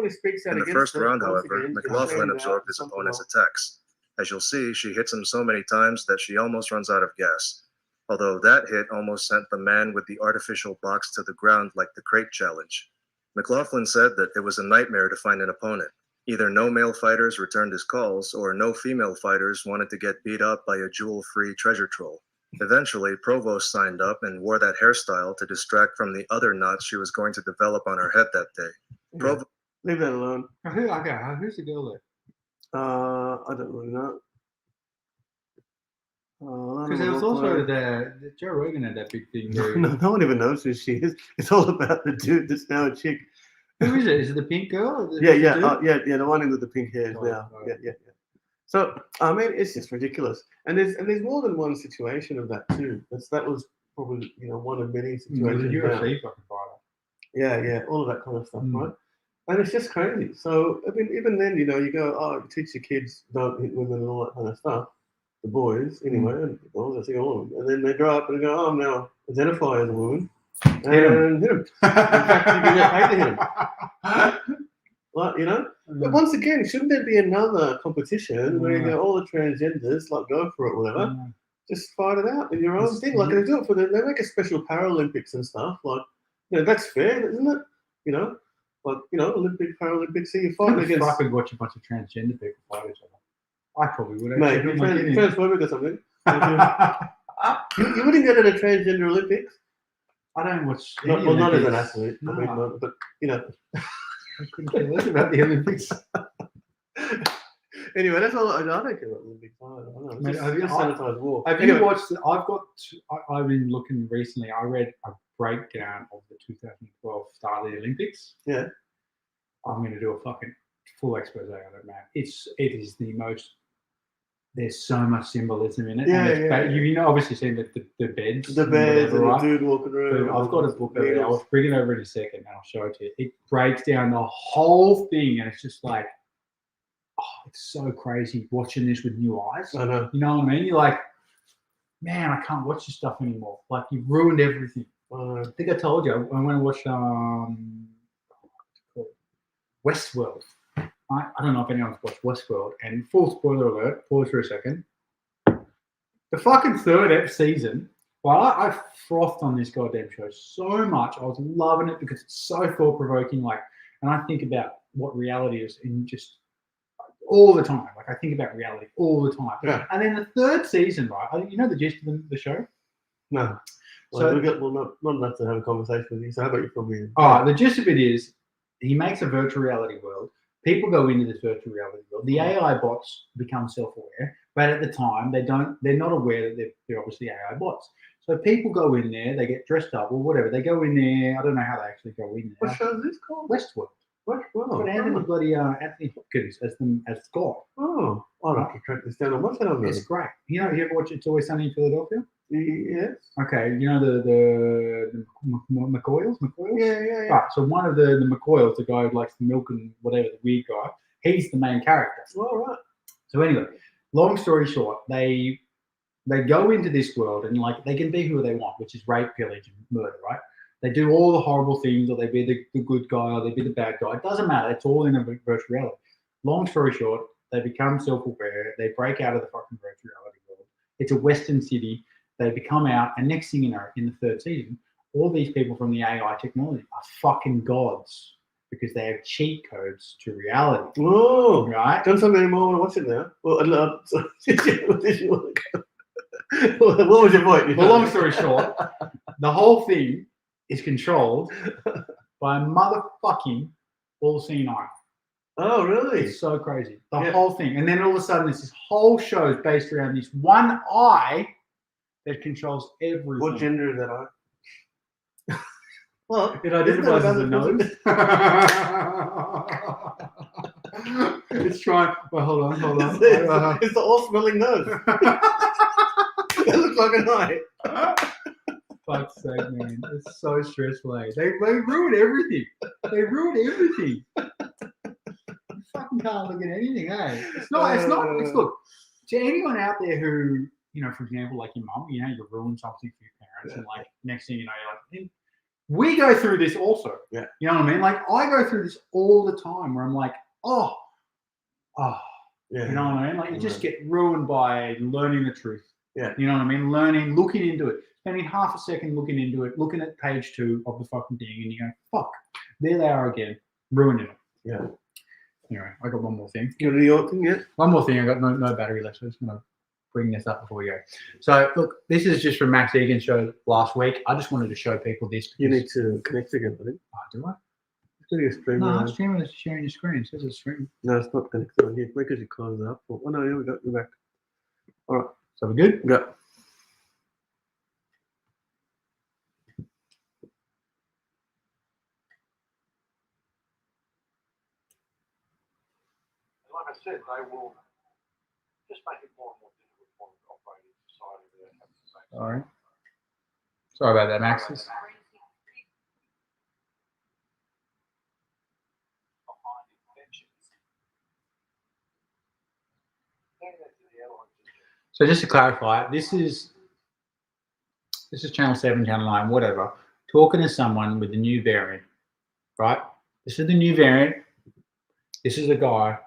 the first round, however, McLaughlin absorbed his opponent's attacks. As you'll see, she hits him so many times that she almost runs out of gas. Although that hit almost sent the man with the artificial box to the ground like the crate challenge. McLaughlin said that it was a nightmare to find an opponent. Either no male fighters returned his calls, or no female fighters wanted to get beat up by a jewel-free treasure troll. Eventually, Provost signed up and wore that hairstyle to distract from the other knots she was going to develop on her head that day. Leave that alone. Who's the girl there? I don't really know. Because there was also the Joe Rogan had that big thing. Where, no one even knows who she is. It's all about the dude that's now a chick. Who is it? Is it the pink girl? Or the Yeah, the one with the pink hair now. Yeah. So I mean, it's just ridiculous. And there's more than one situation of that too. That was probably, you know, one of many situations. The UFC fucking fighter. Yeah, all of that kind of stuff, right? And it's just crazy. So I mean, even then, you know, you go, oh, you teach your kids don't hit women and all that kind of stuff. The boys, anyway, and the girls, I think all of them. And then they grow up and go, oh, I'm now identify as a woman. And hit him. In fact, you can get paid to hit him. Like, you know? But once again, shouldn't there be another competition where you go, all the transgenders, like, go for it, whatever. Just fight it out in your own thing. Like, they do it for they make a special Paralympics and stuff. Like, you know, that's fair, isn't it? You know? Like, you know, Olympic, Paralympics, see you fighting against. I could watch a bunch of transgender people fight each other. I probably would. Mate, you're transphobic or something. you wouldn't go to the transgender Olympics. I don't watch. Not as an athlete, but you know. I couldn't care less about the Olympics. Anyway, that's all. I don't care about the big fire. I don't know. Mate, It's have just you- sanitized war. Have Anyway, you watched? I've been looking recently. I read a breakdown of the 2012 start of the Olympics. Yeah. I'm going to do a fucking full expose on it, man. It is the most. There's so much symbolism in it. Yeah, and it's yeah, ba- You've obviously seen the beds. the and beds whatever, and right? the dude walking around. Dude, I've got a book over there. I'll needles. bring it over in a second and I'll show it to you. It breaks down the whole thing, and it's just like, oh, it's so crazy watching this with new eyes. I know. You know what I mean? You're like, man, I can't watch this stuff anymore. Like, you've ruined everything. I think I told you. I went to watch Westworld. I don't know if anyone's watched Westworld. And full spoiler alert, pause for a second. The fucking third season, well, I frothed on this goddamn show so much. I was loving it because it's so thought-provoking. Like, and I think about what reality is in just all the time. Like, I think about reality all the time. Yeah. And then the third season, right? You know the gist of the show? No. So- Well, not enough to have a conversation with you. So how about you fill me in? All right, the gist of it is he makes a virtual reality world. People go into this virtual reality world. The AI bots become self-aware, but at the time they're not aware that they're obviously AI bots. So people go in there, they get dressed up or whatever. They go in there. I don't know how they actually go in there. What show is this called? Westworld. Westworld. But Anthony Hopkins as God. Oh, I'll have to track this down. And what's that on? It's great. You know, you ever watch It's Always Sunny in Philadelphia? Yes. Okay, you know the McCoyles? Yeah. Right, so one of the McCoyles, the guy who likes the milk and whatever, the weird guy, he's the main character. All right. So anyway, long story short, they go into this world and like they can be who they want, which is rape, pillage, and murder, right? They do all the horrible things, or they be the good guy, or they be the bad guy. It doesn't matter. It's all in a virtual reality. Long story short, they become self-aware. They break out of the fucking virtual reality world. It's a Western city. They become out, and next thing you know, in the third season, all these people from the AI technology are fucking gods because they have cheat codes to reality. Oh, right. Don't tell me anymore. I want to watch it now. Well, did you want to go? What was your point? Well, long story short, the whole thing is controlled by a motherfucking all-seeing eye. Oh, really? It's so crazy. The Yeah. whole thing. And then all of a sudden, this whole show is based around this one eye that controls everything. What gender is that eye? Well, It identifies as a nose. It's trying. Well, hold on. It's the all-smelling nose. It looks like an eye. Fuck's sake, man. It's so stressful. Eh? They ruin everything. They ruin everything. You fucking can't look at anything, eh? It's look, to anyone out there who, you know, for example, like your mum, you know, you ruin something for your parents, and like next thing you know, you're like, we go through this also. Yeah. You know what I mean? Like I go through this all the time where I'm like, oh. Yeah. You know what I mean? Like you just get ruined by learning the truth. Yeah. You know what I mean? Looking into it, spending half a second looking into it, looking at page 2 of the fucking thing, and you go, fuck, there they are again, ruining it. Yeah. Anyway, I got one more thing. You want to do your thing yet? One more thing. I got no battery left, so I'm just gonna bring this up before we go. So look, this is just from Max Egan's show last week. I just wanted to show people this. You need to connect again, buddy. Oh, do I? It's going to get streamed. No, I'm streaming. It's sharing your screen. It says it's streaming. No, it's not connected on here. Where could you close it up? Oh, no, here we go. We're back. All right. So we're good? Yeah. Like I said, they will just make it more and more difficult for operating society without having to say. All right. Sorry about that, Max. So just to clarify, this is Channel 7, Channel 9, whatever, talking to someone with the new variant, right? This is the new variant. This is a guy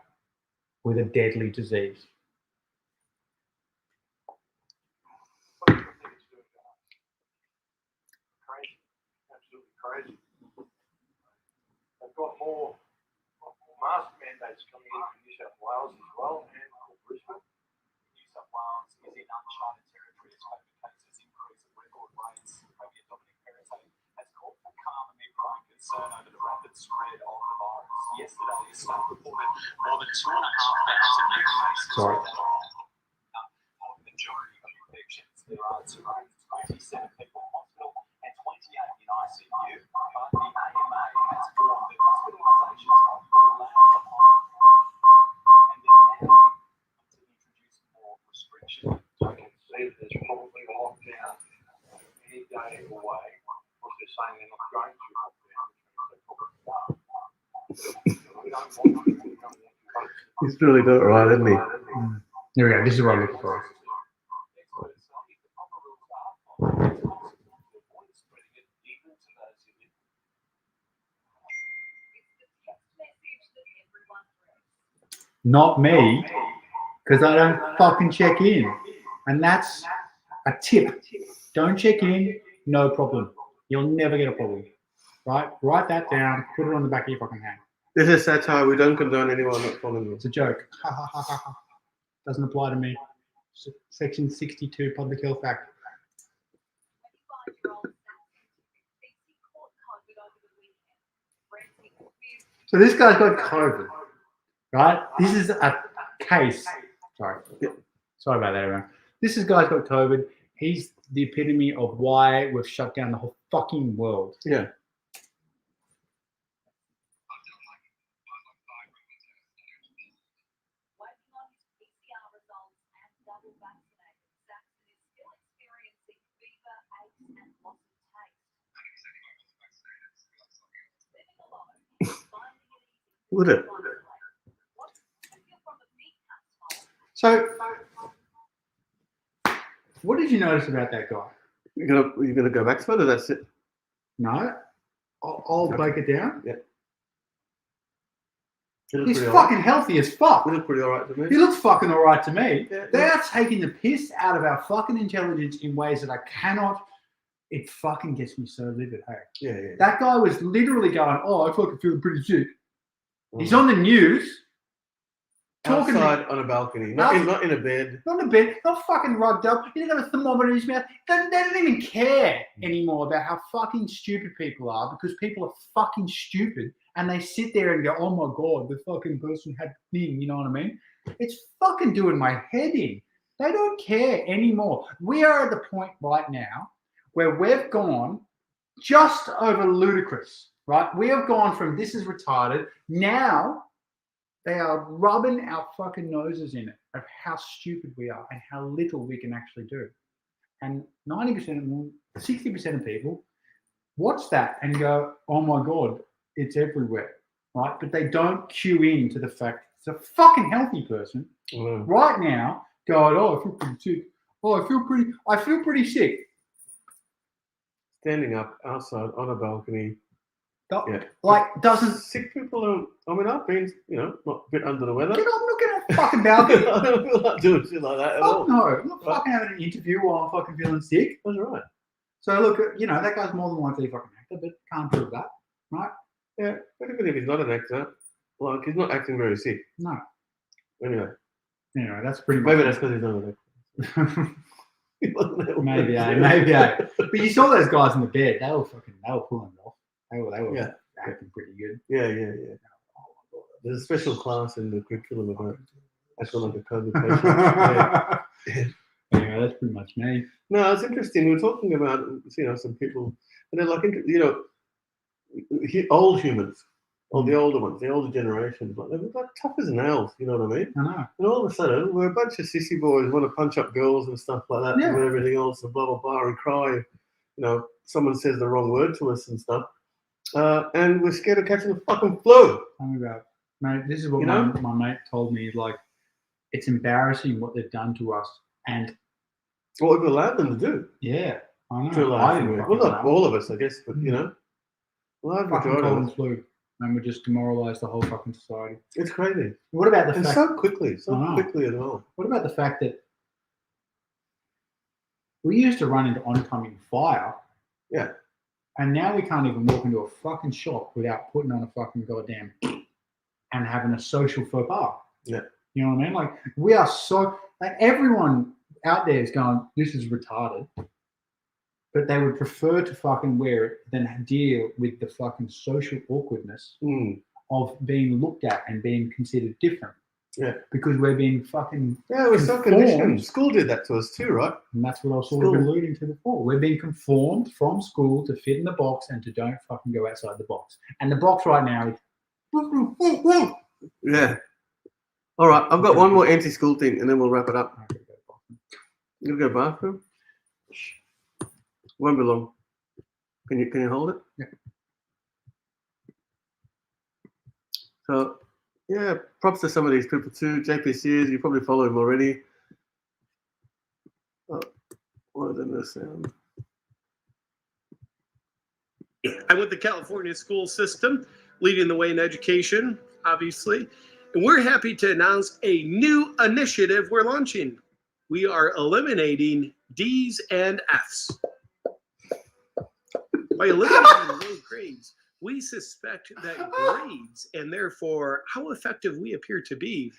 with a deadly disease. Crazy, absolutely crazy. They've got more mask mandates coming in from New South Wales as well, and Brisbane. New South Wales is in uncharted territory as COVID cases increase at record rates. Premier Dominic Perrottet has called for calm amid growing concern over the rapid spread of the virus. yesterday, the state reported more than 2,500 new cases. Sorry. The majority of infections, there are 227 people in hospital and 28 in ICU. But the AMA has warned that hospitalisations are lag behind. And they're now to introduce more restrictions. I can see that there's probably a lockdown any day away. Of course, they're saying they're not going to lockdown, which means they probably are. He's really doing it right, isn't he? Here we go. This is what I'm looking for. Not me, because I don't fucking check in. And that's a tip. Don't check in, no problem. You'll never get a problem. Right? Write that down, put it on the back of your fucking hand. This is satire. We don't condone anyone not following rules. It's a joke. Ha ha ha ha ha. Doesn't apply to me. Section 62 Public Health Act. So this guy's got COVID, right? This is a case. Sorry about that, everyone. This guy's got COVID. He's the epitome of why we've shut down the whole fucking world. Yeah. Would it? So, what did you notice about that guy? You're gonna go back to it, or that's it? No, I'll break it down. Yeah. He's fucking healthy as fuck. He looks pretty alright to me. He looks fucking alright to me. Yeah, they are taking the piss out of our fucking intelligence in ways that I cannot. It fucking gets me so livid. Hey, yeah. That guy was literally going, "Oh, I fucking feel pretty sick." He's on the news. Talking outside on a balcony, not in a bed. Not in a bed, not fucking rugged up. He didn't have a thermometer in his mouth. They don't even care anymore about how fucking stupid people are, because people are fucking stupid and they sit there and go, "Oh my God, the fucking person had the thing," you know what I mean? It's fucking doing my head in. They don't care anymore. We are at the point right now where we've gone just over ludicrous, right? We have gone from this is retarded. Now they are rubbing our fucking noses in it of how stupid we are and how little we can actually do. And 90%, 60% of people watch that and go, "Oh my God, it's everywhere," right? But they don't cue in to the fact it's a fucking healthy person right now going, "Oh, I feel pretty sick. Oh, I feel pretty sick." Standing up outside on a balcony. Doesn't sick people are? I mean, I've been, not a bit under the weather. I'm not getting a fucking balcony. I don't feel like doing shit like that at all. No, I'm not fucking having an interview while I'm fucking feeling sick. That's right. So look, that guy's more than likely a fucking actor, but can't prove that, right? Yeah, but even if he's not an actor, like he's not acting very sick. No. Anyway, that's pretty. Maybe that's because he's not an actor. Maybe. But you saw those guys in the bed. They were pulling it off. They were acting pretty good. Yeah. There's a special class in the curriculum about acting like a COVID patient. Yeah, that's pretty much me. No, it's interesting. We were talking about, some people, and they're like, old humans, or the older ones, the older generations, they're like tough as nails, you know what I mean? I know. And all of a sudden, we're a bunch of sissy boys who want to punch up girls and stuff like that, and everything else, and blah, blah, blah, and cry if, someone says the wrong word to us and stuff. And we're scared of catching the fucking flu. Tell me about it. Mate, this is what my mate told me. Like, it's embarrassing what they've done to us, and what we've allowed them to do. Yeah, I know. Well, not all of us, I guess, but large majority of us. Flu, and we just demoralised the whole fucking society. It's crazy. What about the fact? So quickly as well. What about the fact that we used to run into oncoming fire? Yeah. And now we can't even walk into a fucking shop without putting on a fucking goddamn and having a social faux pas. Yeah. You know what I mean? Like, we are so, everyone out there is going, "This is retarded," but they would prefer to fucking wear it than deal with the fucking social awkwardness of being looked at and being considered different. Yeah. Because we're being fucking Yeah, we're so conditioned. School did that to us too, right? And that's what I was sort of alluding to before. We're being conformed from school to fit in the box and to don't fucking go outside the box. And the box right now is yeah. All right, I've got one more anti-school thing, and then we'll wrap it up. You gonna go bathroom? Won't be long. Can you hold it? Yeah. So, yeah, props to some of these people too. JP Sears, you probably follow him already. Oh, what did this sound? I'm with the California school system, leading the way in education, obviously. And we're happy to announce a new initiative we're launching. We are eliminating D's and F's. By eliminating low grades, we suspect that grades, and therefore how effective we appear to be,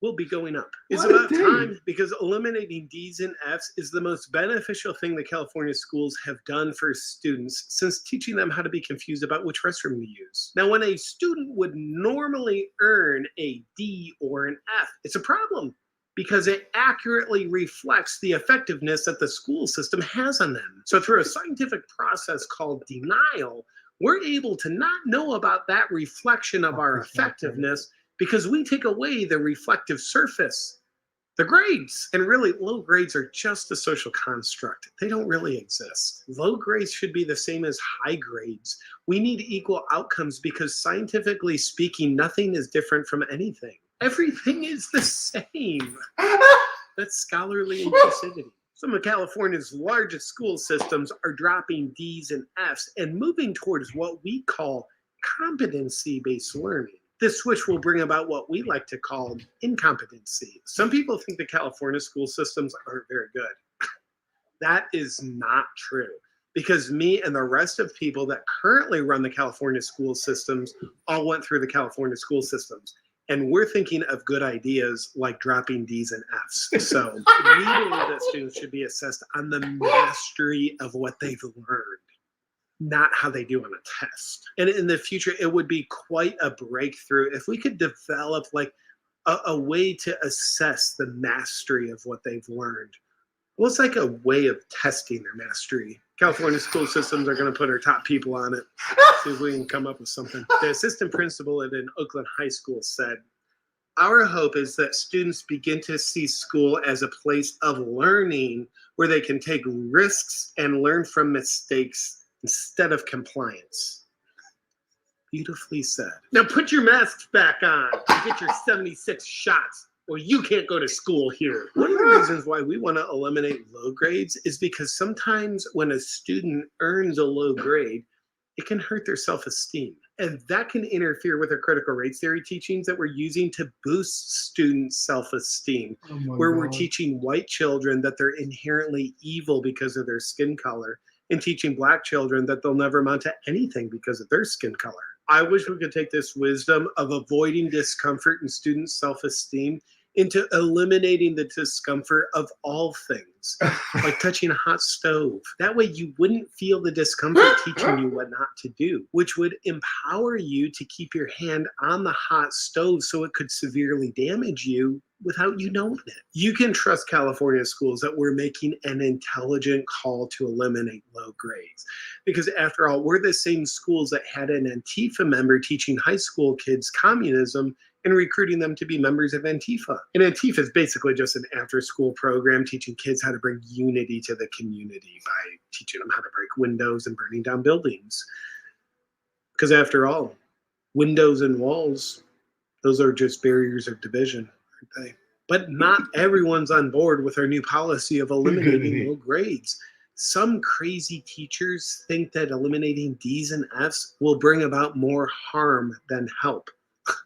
will be going up. It's about time, because eliminating D's and F's is the most beneficial thing the California schools have done for students since teaching them how to be confused about which restroom to use. Now, when a student would normally earn a D or an F, it's a problem because it accurately reflects the effectiveness that the school system has on them. So through a scientific process called denial, we're able to not know about that reflection of our effectiveness because we take away the reflective surface, the grades. And really, low grades are just a social construct. They don't really exist. Low grades should be the same as high grades. We need equal outcomes because scientifically speaking, nothing is different from anything. Everything is the same. That's scholarly inclusivity. Some of California's largest school systems are dropping D's and F's and moving towards what we call competency-based learning. This switch will bring about what we like to call incompetency. Some people think the California school systems aren't very good. That is not true, because me and the rest of people that currently run the California school systems all went through the California school systems. And we're thinking of good ideas like dropping D's and F's. So we believe that students should be assessed on the mastery of what they've learned, not how they do on a test. And in the future, it would be quite a breakthrough if we could develop like a way to assess the mastery of what they've learned. Well, it's like a way of testing their mastery. California school systems are going to put our top people on it. See if we can come up with something. The assistant principal at an Oakland high school said, "Our hope is that students begin to see school as a place of learning where they can take risks and learn from mistakes instead of compliance." Beautifully said. Now put your masks back on and get your 76 shots, or you can't go to school here. One of the reasons why we want to eliminate low grades is because sometimes when a student earns a low grade, it can hurt their self-esteem. And that can interfere with our critical race theory teachings that we're using to boost student self-esteem, where we're teaching white children that they're inherently evil because of their skin color, and teaching black children that they'll never amount to anything because of their skin color. I wish we could take this wisdom of avoiding discomfort in student self-esteem into eliminating the discomfort of all things, like touching a hot stove. That way you wouldn't feel the discomfort teaching you what not to do, which would empower you to keep your hand on the hot stove so it could severely damage you without you knowing it. You can trust California schools that we're making an intelligent call to eliminate low grades. Because after all, we're the same schools that had an Antifa member teaching high school kids communism and recruiting them to be members of Antifa. And Antifa is basically just an after-school program teaching kids how to bring unity to the community by teaching them how to break windows and burning down buildings. Because after all, windows and walls, those are just barriers of division, aren't they? But not everyone's on board with our new policy of eliminating low grades. Some crazy teachers think that eliminating D's and F's will bring about more harm than help.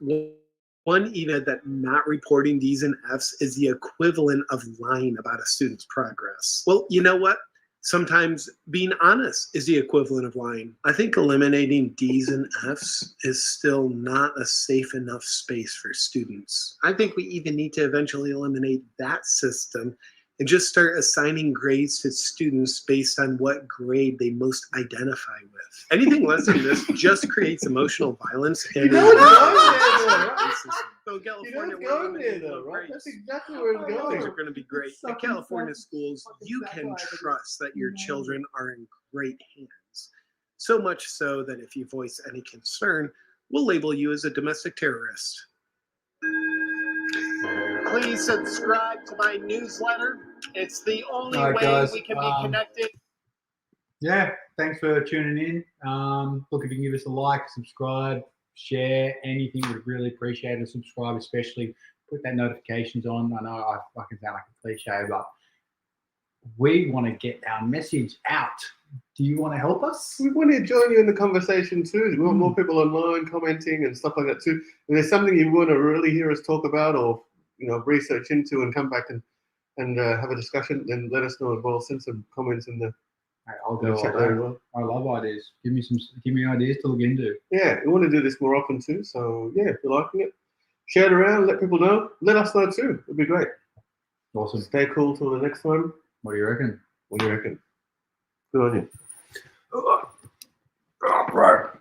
One even that not reporting D's and F's is the equivalent of lying about a student's progress. Well, you know what? Sometimes being honest is the equivalent of lying. I think eliminating D's and F's is still not a safe enough space for students. I think we even need to eventually eliminate that system and just start assigning grades to students based on what grade they most identify with. Anything less than this just creates emotional violence and know it's going there, though, right? So You know California, it's going there, though, right? That's exactly where it's things are going. going to be great. In California schools, you can trust that your children are in great hands. So much so that if you voice any concern, we'll label you as a domestic terrorist. Please subscribe to my newsletter. It's the only All right, way guys, we can be connected. Yeah, thanks for tuning in. Look, if you can give us a like, subscribe, share, anything, we'd really appreciate it. Subscribe, especially put that notifications on. I know I can sound like a cliche, but we want to get our message out. Do you want to help us? We want to join you in the conversation too. We want more people online commenting and stuff like that too. If there's something you want to really hear us talk about, or research into and come back and have a discussion, then let us know as well. Send some comments in the I'll go chat all there as that. well. I love ideas. Give me ideas to look into. Yeah, we want to do this more often too. So yeah, if you're liking it, share it around, let people know. Let us know too. It'd be great. Awesome. Stay cool till the next time. What do you reckon? What do you reckon? Good on you.